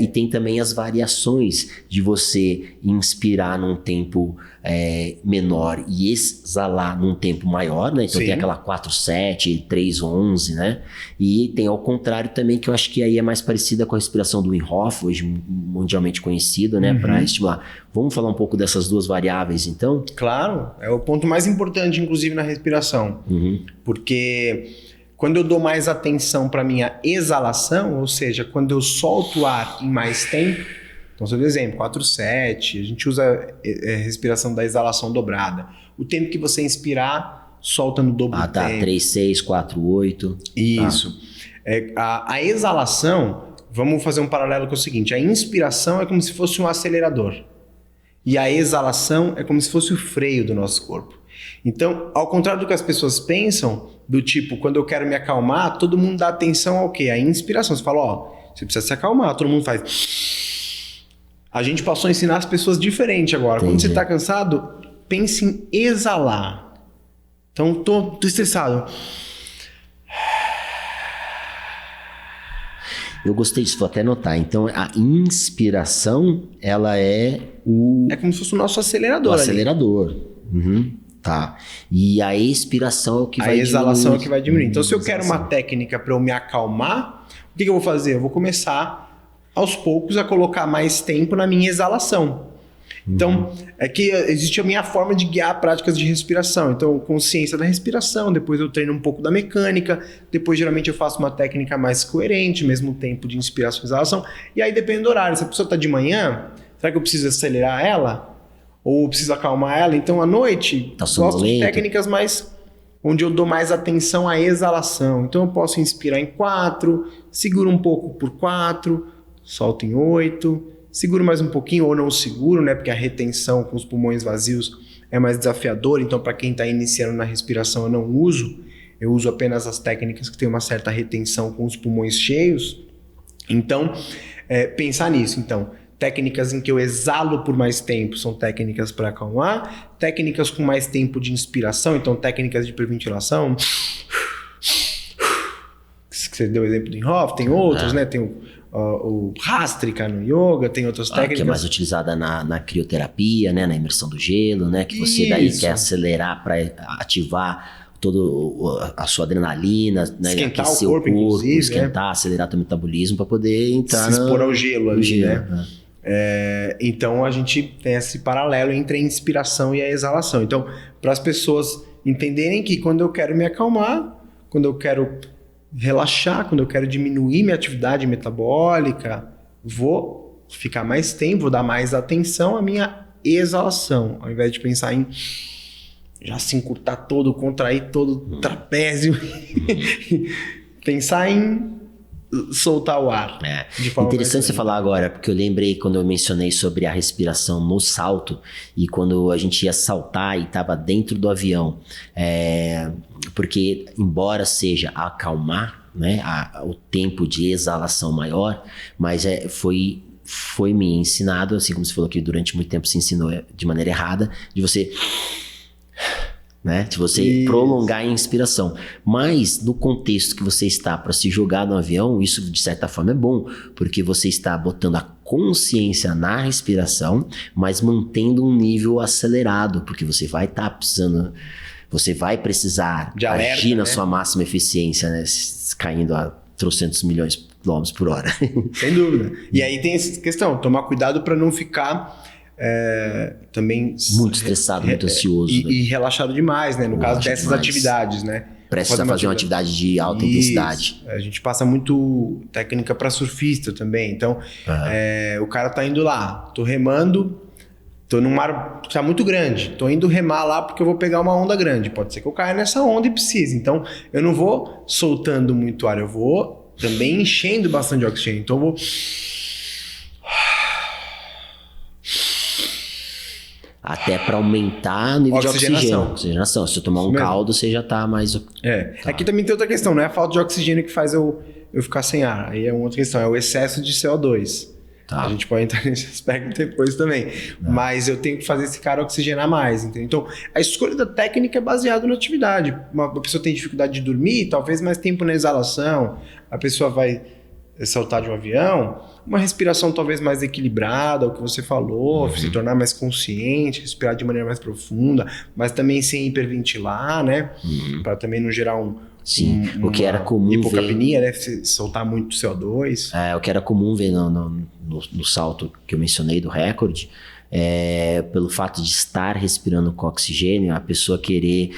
e tem também as variações de você inspirar num tempo menor e exalar num tempo maior, né, então tem aquela 4, 7, 3, 11, né, e tem ao contrário também, que eu acho que aí é mais parecida com a respiração do Wim Hof, hoje mundialmente conhecido, né, para estimular. Vamos falar um pouco dessas duas variáveis, então? Claro, é o ponto mais importante, inclusive, na respiração. Porque quando eu dou mais atenção para minha exalação, ou seja, quando eu solto o ar em mais tempo, então, por exemplo, 4-7, a gente usa a respiração da exalação dobrada. O tempo que você inspirar, solta no dobro do tempo. 3-6, 4-8. Isso. A exalação, vamos fazer um paralelo com o seguinte, a inspiração é como se fosse um acelerador. E a exalação é como se fosse o freio do nosso corpo. Então, ao contrário do que as pessoas pensam, do tipo, quando eu quero me acalmar, todo mundo dá atenção ao quê? A inspiração. Você fala, ó, você precisa se acalmar, todo mundo faz... A gente passou a ensinar as pessoas diferente agora. Entendi. Quando você está cansado, pense em exalar. Então, tô estressado. Eu gostei disso, vou até anotar. Então, a inspiração, ela é o... É como se fosse o nosso acelerador. O acelerador. Tá. E a expiração é o que vai diminuir. A exalação é o que vai diminuir. Então, se eu quero uma técnica para eu me acalmar, o que eu vou fazer? Eu vou começar aos poucos a colocar mais tempo na minha exalação. Então, é que existe a minha forma de guiar práticas de respiração. Então, consciência da respiração, depois eu treino um pouco da mecânica, depois geralmente eu faço uma técnica mais coerente, mesmo tempo de inspiração e exalação, e aí depende do horário. Se a pessoa está de manhã, será que eu preciso acelerar ela? Ou eu preciso acalmar ela? Então, à noite, gosto de técnicas mais... onde eu dou mais atenção à exalação. Então, eu posso inspirar em 4, seguro um pouco por 4, solto em 8, seguro mais um pouquinho ou não seguro, né? Porque a retenção com os pulmões vazios é mais desafiador. Então, para quem está iniciando na respiração, eu não uso. Eu uso apenas as técnicas que têm uma certa retenção com os pulmões cheios. Então, pensar nisso. Então, técnicas em que eu exalo por mais tempo são técnicas para acalmar. Técnicas com mais tempo de inspiração, então técnicas de hiperventilação. Você deu o exemplo do Inhofe, tem outros, né? Tem o Rastrika no yoga, tem outras técnicas. Que é mais utilizada na crioterapia, né? Na imersão do gelo, né? Que você daí quer acelerar para ativar toda a sua adrenalina, né? Esquentar aquecer o corpo, esquentar, acelerar teu metabolismo para poder entrar se expor ao gelo ali, né? Então a gente tem esse paralelo entre a inspiração e a exalação. Então, para as pessoas entenderem que quando eu quero me acalmar, quando eu quero relaxar, quando eu quero diminuir minha atividade metabólica, vou ficar mais tempo, vou dar mais atenção à minha exalação, ao invés de pensar em já se encurtar todo, contrair todo o trapézio, pensar em soltar o ar. Interessante você falar agora, porque eu lembrei quando eu mencionei sobre a respiração no salto e quando a gente ia saltar e estava dentro do avião, porque embora seja acalmar, né, o tempo de exalação maior, mas foi me ensinado, assim como você falou que durante muito tempo se ensinou de maneira errada, de você... né? De você prolongar a inspiração. Mas no contexto que você está para se jogar no avião, isso de certa forma é bom, porque você está botando a consciência na respiração, mas mantendo um nível acelerado, porque você vai estar precisando, você vai precisar de alerta, agir na sua máxima eficiência, né? Caindo a trocentos milhões de quilômetros por hora. Sem dúvida. E aí tem essa questão, tomar cuidado para não ficar... também muito estressado, muito ansioso e relaxado demais, né? No caso dessas atividades, né? Precisa fazer uma atividade de alta intensidade. A gente passa muito técnica para surfista também. Então, o cara tá indo lá, tô remando, tô num mar que tá muito grande, tô indo remar lá porque eu vou pegar uma onda grande. Pode ser que eu caia nessa onda e precise. Então, eu não vou soltando muito ar, eu vou também enchendo bastante oxigênio. Então, eu vou... Até para aumentar o nível de oxigenação. Se você tomar um caldo, você já tá mais... Tá. Aqui também tem outra questão, não é a falta de oxigênio que faz eu ficar sem ar. Aí é uma outra questão, é o excesso de CO2. Tá. A gente pode entrar nesse aspecto depois também. Mas eu tenho que fazer esse cara oxigenar mais, entendeu? Então, a escolha da técnica é baseada na atividade. Uma pessoa tem dificuldade de dormir, talvez mais tempo na exalação. A pessoa vai saltar de um avião, uma respiração talvez mais equilibrada, o que você falou, se tornar mais consciente, respirar de maneira mais profunda, mas também sem hiperventilar, né? Para também não gerar Sim, o que era comum ver... Hipocapnia, né? Soltar muito CO2. O que era comum ver no salto que eu mencionei do recorde, pelo fato de estar respirando com oxigênio, a pessoa querer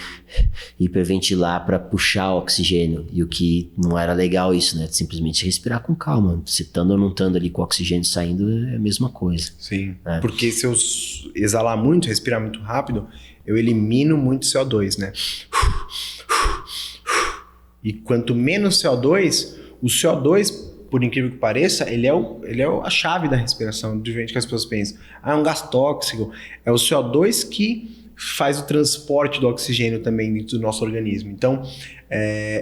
hiperventilar para puxar o oxigênio, e o que não era legal isso, né? Simplesmente respirar com calma, se estando ou não estando ali com o oxigênio saindo é a mesma coisa. Sim, porque se eu exalar muito, respirar muito rápido, eu elimino muito CO2, né? E quanto menos CO2, o CO2, por incrível que pareça, ele é a chave da respiração, diferente que as pessoas pensam. É um gás tóxico. É o CO2 que faz o transporte do oxigênio também dentro do nosso organismo. Então,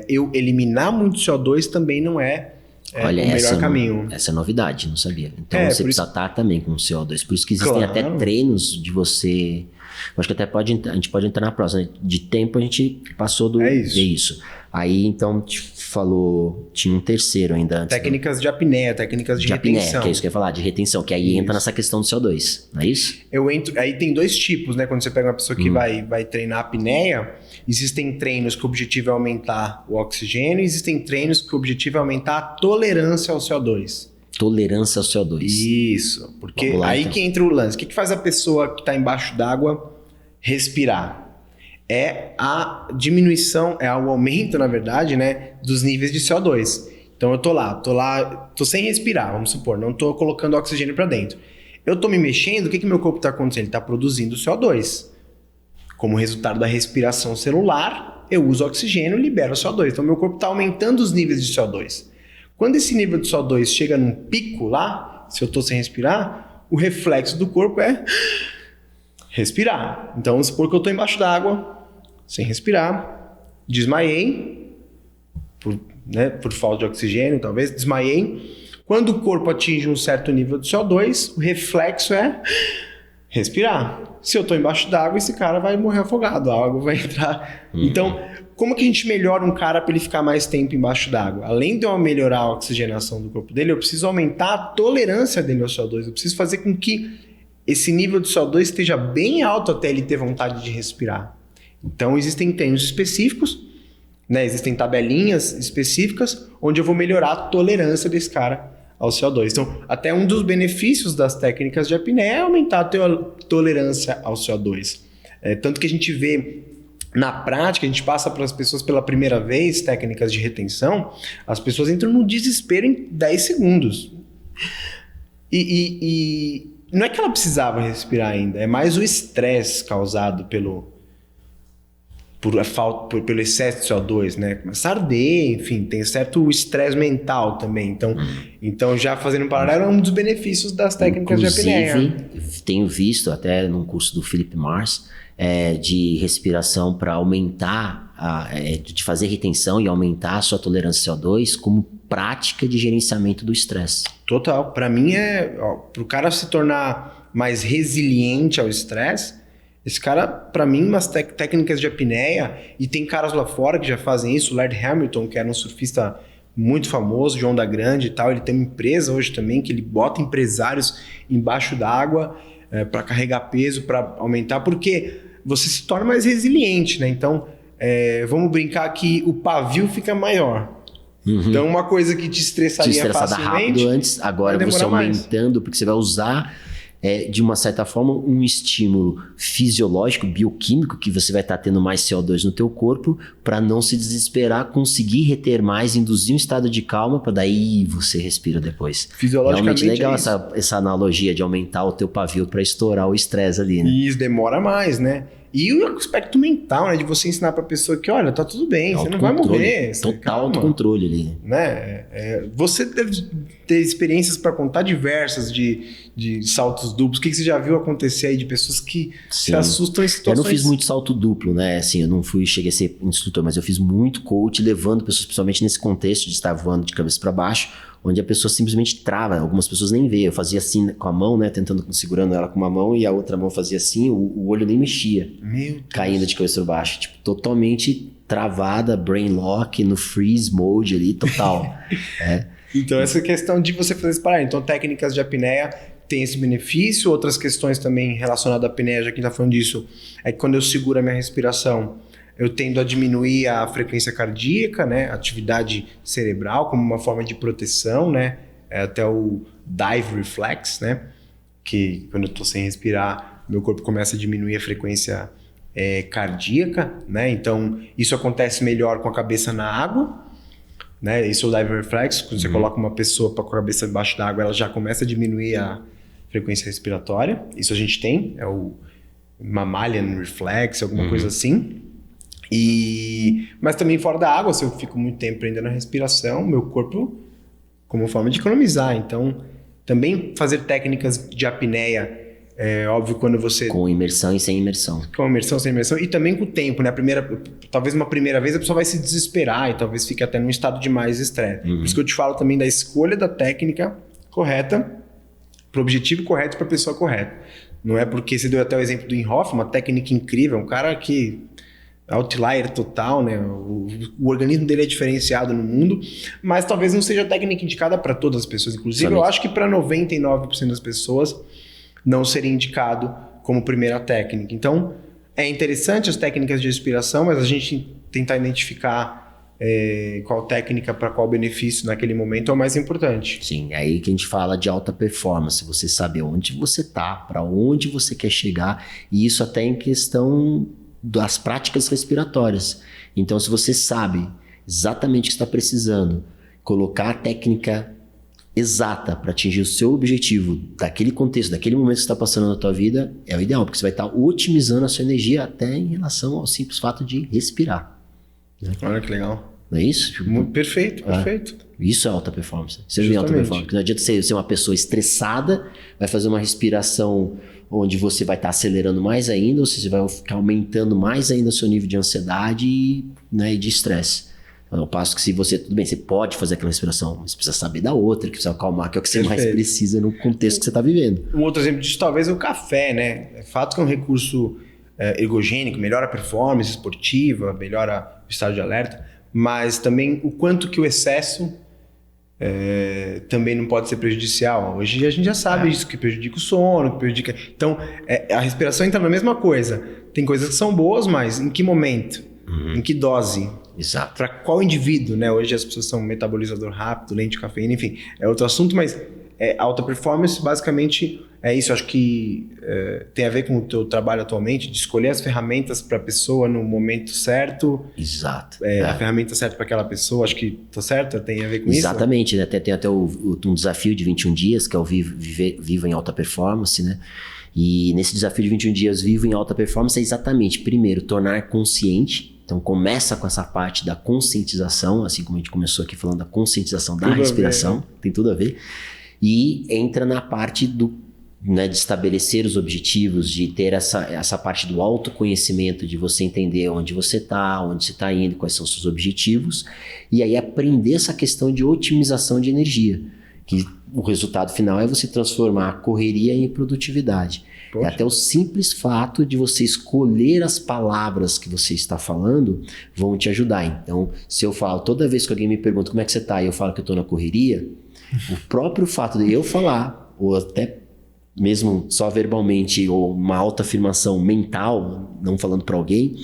eu eliminar muito CO2 também não é o melhor caminho. Essa é novidade, não sabia. Então, você precisa estar também com CO2. Por isso que existem até treinos de você... Eu acho que até a gente pode entrar na próxima. De tempo a gente passou do... isso. Aí, então, te falou... Tinha um terceiro ainda antes. Técnicas de apneia, técnicas de retenção. Apneia, que é isso que eu ia falar, de retenção. Que aí entra nessa questão do CO2, não é isso? Aí tem dois tipos, né? Quando você pega uma pessoa que vai treinar apneia, existem treinos que o objetivo é aumentar o oxigênio, existem treinos que o objetivo é aumentar a tolerância ao CO2. Tolerância ao CO2. Isso, porque lá, aí então. que entra o lance. O que faz a pessoa que está embaixo d'água respirar? É a diminuição, é o aumento, na verdade, né, dos níveis de CO2. Então eu tô sem respirar, vamos supor, não tô colocando oxigênio para dentro. Eu tô me mexendo, o que meu corpo está acontecendo? Ele está produzindo CO2. Como resultado da respiração celular, eu uso oxigênio e libero CO2. Então meu corpo está aumentando os níveis de CO2. Quando esse nível de CO2 chega num pico lá, se eu estou sem respirar, o reflexo do corpo é respirar. Então, vamos supor que eu estou embaixo d'água, sem respirar, desmaiei, por falta de oxigênio, talvez, desmaiei. Quando o corpo atinge um certo nível de CO2, o reflexo é respirar. Se eu estou embaixo d'água, esse cara vai morrer afogado, a água vai entrar. Então, como que a gente melhora um cara para ele ficar mais tempo embaixo d'água? Além de eu melhorar a oxigenação do corpo dele, eu preciso aumentar a tolerância dele ao CO2. Eu preciso fazer com que esse nível de CO2 esteja bem alto até ele ter vontade de respirar. Então, existem treinos específicos, né? Existem tabelinhas específicas onde eu vou melhorar a tolerância desse cara ao CO2. Então, até um dos benefícios das técnicas de apneia é aumentar a tolerância ao CO2. Tanto que a gente vê na prática, a gente passa para as pessoas pela primeira vez técnicas de retenção, as pessoas entram no desespero em 10 segundos. E não é que ela precisava respirar ainda, é mais o estresse causado pelo excesso de CO2, né? Começa a arder, enfim, tem certo estresse mental também. Então, já fazendo um paralelo, é um dos benefícios das técnicas de apneia. Inclusive, tenho visto até num curso do Philip Morris, de respiração para aumentar, de fazer retenção e aumentar a sua tolerância ao CO2 como prática de gerenciamento do estresse. Total. Para mim para o cara se tornar mais resiliente ao estresse, esse cara, para mim, umas técnicas de apneia, e tem caras lá fora que já fazem isso, o Laird Hamilton, que era um surfista muito famoso, de onda grande e tal, ele tem uma empresa hoje também que ele bota empresários embaixo d'água para carregar peso, para aumentar, porque você se torna mais resiliente, né? Então, vamos brincar que o pavio fica maior. Então, uma coisa que te estressaria facilmente... rápido antes, agora você aumentando, porque você vai usar... de uma certa forma, um estímulo fisiológico, bioquímico, que você vai estar tendo mais CO2 no teu corpo, para não se desesperar, conseguir reter mais, induzir um estado de calma, para daí você respira depois. Fisiologicamente realmente legal essa analogia de aumentar o teu pavio para estourar o estresse ali, né? E isso demora mais, né? E o aspecto mental, né? De você ensinar pra pessoa que, olha, tá tudo bem, você não vai morrer. Total autocontrole ali. Né? Você deve ter experiências para contar diversas de saltos duplos. O que você já viu acontecer aí de pessoas que se assustam em situações... Eu não fiz muito salto duplo, né? Assim, eu não cheguei a ser instrutor, mas eu fiz muito coach, levando pessoas, principalmente nesse contexto de estar voando de cabeça para baixo, onde a pessoa simplesmente trava, algumas pessoas nem veem. Eu fazia assim com a mão, né, segurando ela com uma mão, e a outra mão fazia assim, o olho nem mexia, caindo de cabeça para baixo, tipo, totalmente travada, brain lock, no freeze mode ali, total. Então, essa questão de você fazer isso parar. Então, técnicas de apneia tem esse benefício. Outras questões também relacionadas à apneia, já que a gente está falando disso, é que quando eu seguro a minha respiração, eu tendo a diminuir a frequência cardíaca, né? Atividade cerebral como uma forma de proteção, né? Até o dive reflex, né? Que quando eu estou sem respirar, meu corpo começa a diminuir a frequência cardíaca, né? Então, isso acontece melhor com a cabeça na água, né? Isso é o dive reflex. Quando você coloca uma pessoa com a cabeça debaixo da água, ela já começa a diminuir a frequência respiratória. Isso a gente tem, é o mammalian reflex, alguma coisa assim. Mas também fora da água, se eu fico muito tempo prendendo a respiração, meu corpo, como forma de economizar. Então, também fazer técnicas de apneia, óbvio, quando você... Com imersão e sem imersão. Com imersão, sem imersão. E também com o tempo, né? Talvez uma primeira vez a pessoa vai se desesperar e talvez fique até num estado de mais estresse. Por isso que eu te falo também da escolha da técnica correta, para o objetivo correto, para a pessoa correta. Não é porque você deu até o exemplo do Wim Hof, uma técnica incrível, um cara que... outlier total, né? O organismo dele é diferenciado no mundo, mas talvez não seja a técnica indicada para todas as pessoas. Inclusive, eu acho que para 99% das pessoas não seria indicado como primeira técnica. Então, é interessante as técnicas de respiração, mas a gente tentar identificar qual técnica para qual benefício naquele momento é o mais importante. Sim, é aí que a gente fala de alta performance, você saber onde você está, para onde você quer chegar, e isso até em questão das práticas respiratórias. Então, se você sabe exatamente o que está precisando, colocar a técnica exata para atingir o seu objetivo daquele contexto, daquele momento que você está passando na tua vida, é o ideal, porque você vai estar otimizando a sua energia até em relação ao simples fato de respirar. Né? Olha que legal. Não é isso? Muito perfeito, perfeito. Isso é alta performance. Isso é alta performance. Não adianta você ser uma pessoa estressada, vai fazer uma respiração onde você vai estar acelerando mais ainda, ou você vai ficar aumentando mais ainda o seu nível de ansiedade né, e de estresse. Ao passo que se você, tudo bem, você pode fazer aquela respiração, mas você precisa saber da outra, que precisa acalmar, que é o que você mais precisa no contexto que você está vivendo. Um outro exemplo disso talvez é o café, né? É fato que é um recurso ergogênico, melhora a performance esportiva, melhora o estado de alerta, mas também o quanto que o excesso também não pode ser prejudicial. Hoje a gente já sabe isso, que prejudica o sono, que prejudica... Então, a respiração entra na mesma coisa. Tem coisas que são boas, mas em que momento? Em que dose? Exato. Para qual indivíduo, né? Hoje as pessoas são metabolizador rápido, lente de cafeína, enfim, é outro assunto, mas alta performance basicamente é isso. Acho que tem a ver com o teu trabalho atualmente, de escolher as ferramentas para a pessoa no momento certo. Exato. A ferramenta certa para aquela pessoa, acho que tô certo? Tem a ver com isso? Exatamente, né? Tem até um desafio de 21 dias, que é o Viva em Alta Performance, né? E nesse desafio de 21 dias Vivo em Alta Performance é exatamente, primeiro, tornar consciente. Então começa com essa parte da conscientização, assim como a gente começou aqui falando da conscientização da respiração, tem tudo a ver. E entra na parte de estabelecer os objetivos, de ter essa parte do autoconhecimento, de você entender onde você está indo, quais são os seus objetivos, e aí aprender essa questão de otimização de energia, que o resultado final é você transformar a correria em produtividade. E até o simples fato de você escolher as palavras que você está falando vão te ajudar. Então, se eu falo, toda vez que alguém me pergunta como é que você está e eu falo que eu estou na correria, o próprio fato de eu falar, ou até mesmo só verbalmente, ou uma autoafirmação mental, não falando para alguém,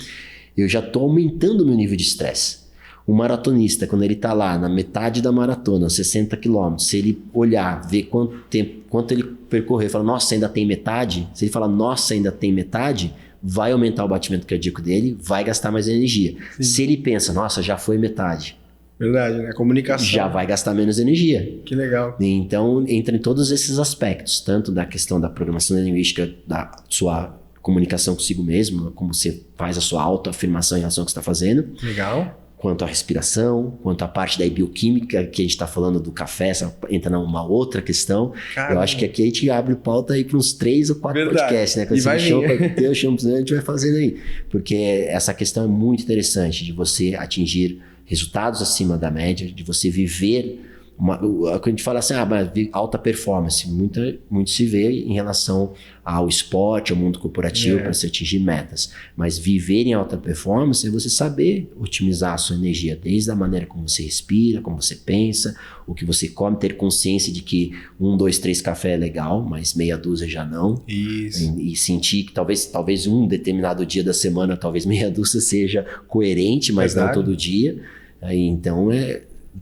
eu já estou aumentando o meu nível de estresse. O maratonista, quando ele está lá na metade da maratona, 60 km, se ele olhar, ver quanto ele percorreu, fala, nossa, ainda tem metade? Se ele falar, nossa, ainda tem metade, vai aumentar o batimento cardíaco dele, vai gastar mais energia. Sim. Se ele pensa, nossa, já foi metade. Verdade, né? Comunicação. Já vai gastar menos energia. Que legal. Então, entra em todos esses aspectos, tanto da questão da programação linguística, da sua comunicação consigo mesmo, como você faz a sua autoafirmação em relação ao que você está fazendo. Legal. Quanto à respiração, quanto à parte da bioquímica, que a gente está falando do café, essa entra numa outra questão. Caramba. Eu acho que aqui a gente abre pauta aí para uns 3 ou 4 podcasts, né? Quando você me chama, a gente vai fazendo aí. Porque essa questão é muito interessante, de você atingir resultados acima da média, de você viver a gente fala assim, mas alta performance, muito se vê em relação ao esporte, ao mundo corporativo, para se atingir metas. Mas viver em alta performance é você saber otimizar a sua energia, desde a maneira como você respira, como você pensa, o que você come, ter consciência de que 1, 2, 3 café é legal, mas meia dúzia já não. Isso. E sentir que talvez um determinado dia da semana, talvez meia dúzia seja coerente, mas não todo dia. Então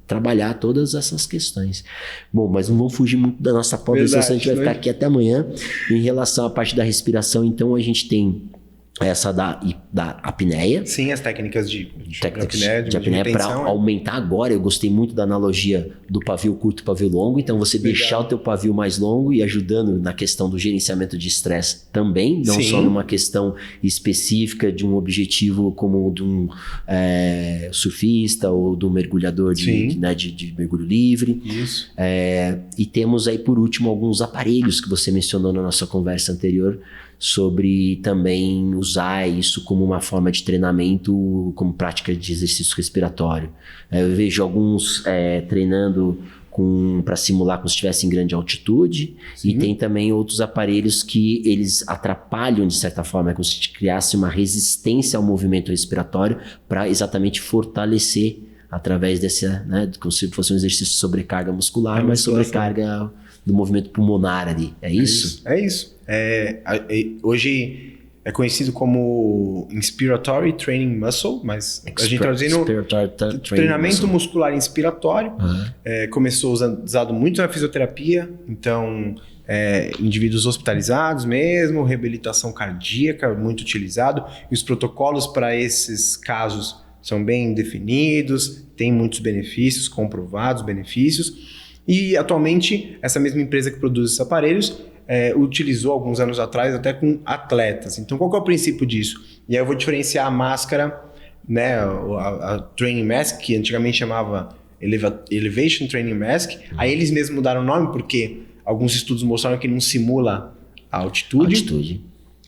trabalhar todas essas questões. Bom, mas não vamos fugir muito da nossa pauta, senão a gente vai ficar aqui até amanhã. Em relação à parte da respiração, então a gente tem essa da apneia. Sim, as técnicas de apneia para aumentar agora. Eu gostei muito da analogia do pavio curto e pavio longo. Então você deixar o teu pavio mais longo e ajudando na questão do gerenciamento de estresse também, não só numa questão específica de um objetivo como o de um surfista ou do mergulhador de mergulho livre. Isso. E temos aí por último alguns aparelhos que você mencionou na nossa conversa anterior, sobre também usar isso como uma forma de treinamento, como prática de exercício respiratório. Eu vejo alguns treinando para simular como se estivesse em grande altitude. Sim. E tem também outros aparelhos que eles atrapalham de certa forma, como se criasse uma resistência ao movimento respiratório para exatamente fortalecer através dessa, como se fosse um exercício de sobrecarga muscular, mas sobrecarga do movimento pulmonar ali. É isso? É isso. Hoje é conhecido como Inspiratory Training Muscle, mas a gente traduzindo treinamento muscular inspiratório. Começou usado muito na fisioterapia, então indivíduos hospitalizados mesmo, reabilitação cardíaca, muito utilizado, e os protocolos para esses casos são bem definidos, tem muitos benefícios, comprovados benefícios, e atualmente essa mesma empresa que produz esses aparelhos utilizou alguns anos atrás até com atletas. Então, qual que é o princípio disso? E aí eu vou diferenciar a máscara, a Training Mask, que antigamente chamava Elevation Training Mask. Aí eles mesmos mudaram o nome porque alguns estudos mostraram que não simula a altitude.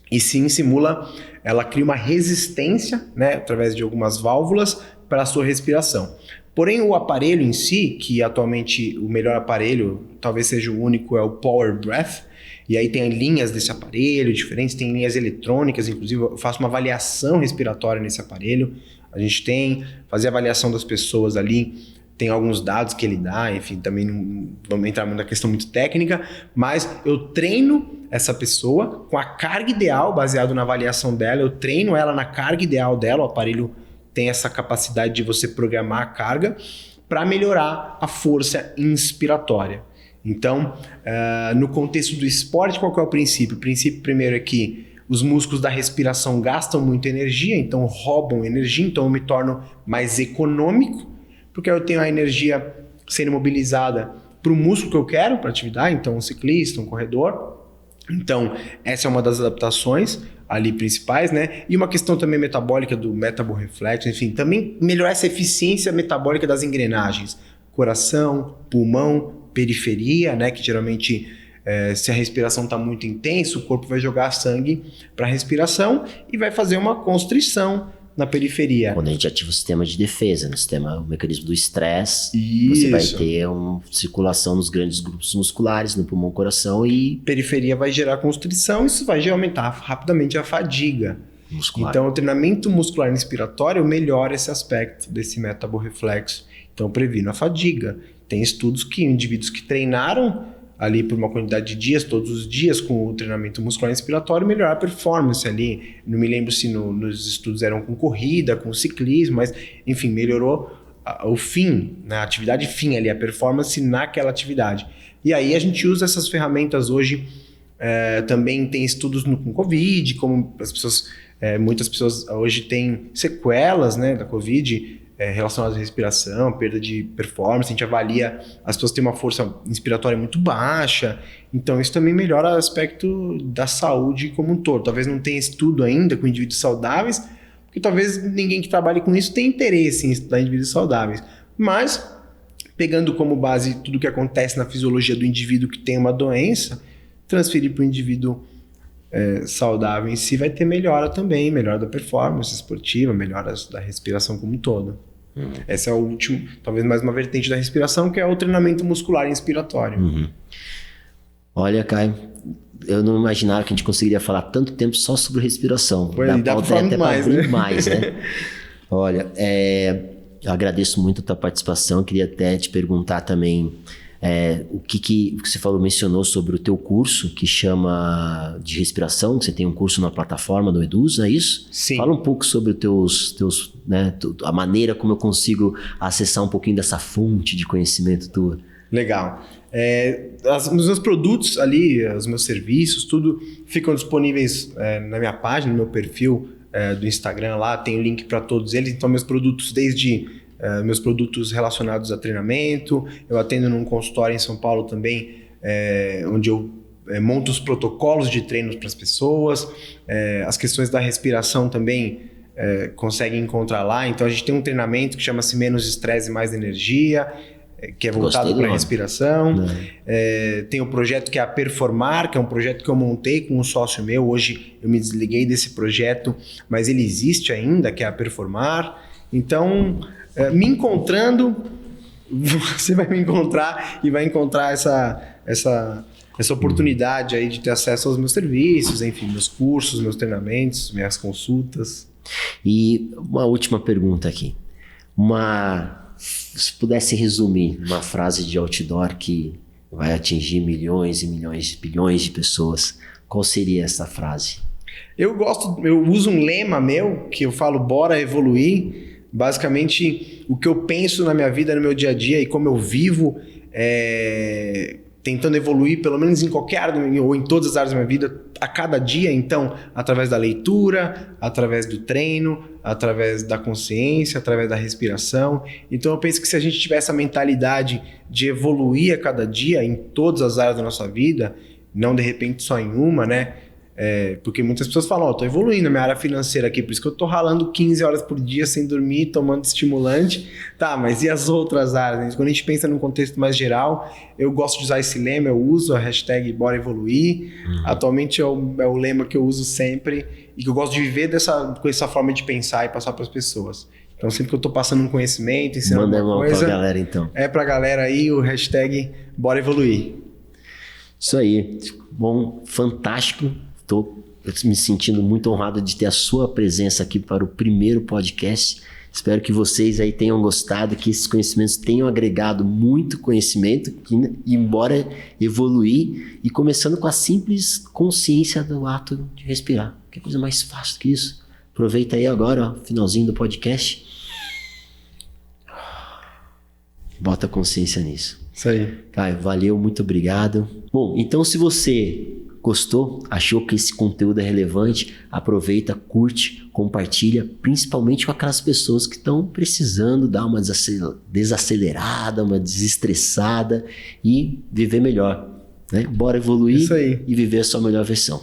E sim simula, ela cria uma resistência, através de algumas válvulas para a sua respiração. Porém, o aparelho em si, que atualmente o melhor aparelho, talvez seja o único, é o Power Breath. E aí tem linhas desse aparelho diferentes, tem linhas eletrônicas, inclusive eu faço uma avaliação respiratória nesse aparelho. A gente fazer avaliação das pessoas ali, tem alguns dados que ele dá, enfim, também não vamos entrar na questão muito técnica, mas eu treino essa pessoa com a carga ideal, baseado na avaliação dela, eu treino ela na carga ideal dela, o aparelho tem essa capacidade de você programar a carga para melhorar a força inspiratória. Então, no contexto do esporte, qual que é o princípio? O princípio primeiro é que os músculos da respiração gastam muita energia, então roubam energia, então eu me torno mais econômico, porque eu tenho a energia sendo mobilizada para o músculo que eu quero, para a atividade, então um ciclista, um corredor. Então, essa é uma das adaptações ali principais, E uma questão também metabólica do metaboreflexo, enfim, também melhorar essa eficiência metabólica das engrenagens, coração, pulmão, periferia, que geralmente se a respiração está muito intensa, o corpo vai jogar sangue para a respiração e vai fazer uma constrição na periferia. Quando a gente ativa o sistema de defesa, o mecanismo do estresse, você vai ter uma circulação nos grandes grupos musculares, no pulmão, coração e... Periferia vai gerar constrição, isso vai aumentar rapidamente a fadiga muscular. Então, o treinamento muscular inspiratório melhora esse aspecto desse metaboreflexo. Então, previne a fadiga. Tem estudos que indivíduos que treinaram ali por uma quantidade de dias, todos os dias, com o treinamento muscular inspiratório, melhorar a performance ali. Não me lembro se nos estudos eram com corrida, com ciclismo, mas, enfim, melhorou o fim, a atividade fim ali, a performance naquela atividade. E aí a gente usa essas ferramentas hoje, também tem estudos com Covid, como as pessoas, muitas pessoas hoje têm sequelas, da Covid, relacionadas à respiração, perda de performance, a gente avalia, as pessoas têm uma força inspiratória muito baixa, então isso também melhora o aspecto da saúde como um todo. Talvez não tenha estudo ainda com indivíduos saudáveis, porque talvez ninguém que trabalhe com isso tenha interesse em estudar indivíduos saudáveis, mas pegando como base tudo o que acontece na fisiologia do indivíduo que tem uma doença, transferir para o indivíduo saudável em si vai ter melhora também, melhora da performance esportiva, melhora da respiração como um todo. Essa é a última, talvez mais uma vertente da respiração, que é o treinamento muscular inspiratório. Olha, Caio, eu não imaginava que a gente conseguiria falar tanto tempo só sobre respiração. Dá pra falar mais, né? Mais, né? Olha, eu agradeço muito a tua participação. Queria até te perguntar também o que você mencionou sobre o teu curso, que chama de respiração, que você tem um curso na plataforma do Eduz, não é isso? Sim. Fala um pouco sobre os teus né, a maneira como eu consigo acessar um pouquinho dessa fonte de conhecimento tua. Legal. Os meus produtos ali, os meus serviços, tudo ficam disponíveis na minha página, no meu perfil do Instagram lá, tem o link para todos eles. Então, meus produtos, desde meus produtos relacionados a treinamento, eu atendo num consultório em São Paulo também, onde eu monto os protocolos de treinos para as pessoas, as questões da respiração também conseguem encontrar lá. Então, a gente tem um treinamento que chama-se Menos Estresse e Mais Energia, que é voltado para a respiração. Tem o projeto que é a Performar, que é um projeto que eu montei com um sócio meu. Hoje eu me desliguei desse projeto, mas ele existe ainda, que é a Performar. Então, me encontrando, você vai me encontrar e vai encontrar essa oportunidade aí de ter acesso aos meus serviços, enfim, meus cursos, meus treinamentos, minhas consultas. E uma última pergunta aqui. Se pudesse resumir uma frase de outdoor que vai atingir milhões e milhões, bilhões de pessoas, qual seria essa frase? Eu uso um lema meu, que eu falo, bora evoluir. Basicamente, o que eu penso na minha vida, no meu dia a dia e como eu vivo, tentando evoluir, pelo menos em qualquer área, ou em todas as áreas da minha vida, a cada dia. Então, através da leitura, através do treino, através da consciência, através da respiração. Então, eu penso que se a gente tiver essa mentalidade de evoluir a cada dia em todas as áreas da nossa vida, não de repente só em uma, né? Porque muitas pessoas falam, tô evoluindo na minha área financeira aqui, por isso que eu tô ralando 15 horas por dia sem dormir, tomando estimulante. Tá, mas e as outras áreas? Né? Quando a gente pensa num contexto mais geral, eu gosto de usar esse lema, eu uso a hashtag Bora Evoluir. Atualmente é o lema que eu uso sempre e que eu gosto de viver com essa forma de pensar e passar para as pessoas. Então, sempre que eu tô passando um conhecimento, ensinando alguma coisa... Manda pra galera, então. Pra galera aí o hashtag Bora Evoluir. Isso aí. Bom, fantástico. Estou me sentindo muito honrado de ter a sua presença aqui para o primeiro podcast. Espero que vocês aí tenham gostado, que esses conhecimentos tenham agregado muito conhecimento, que, embora evoluir, e começando com a simples consciência do ato de respirar. Que coisa mais fácil que isso. Aproveita aí agora, ó, finalzinho do podcast. Bota consciência nisso. Isso aí. Caio, valeu, muito obrigado. Bom, então se você gostou, achou que esse conteúdo é relevante, aproveita, curte, compartilha, principalmente com aquelas pessoas que estão precisando dar uma desacelerada, uma desestressada e viver melhor, né? Bora evoluir e viver a sua melhor versão.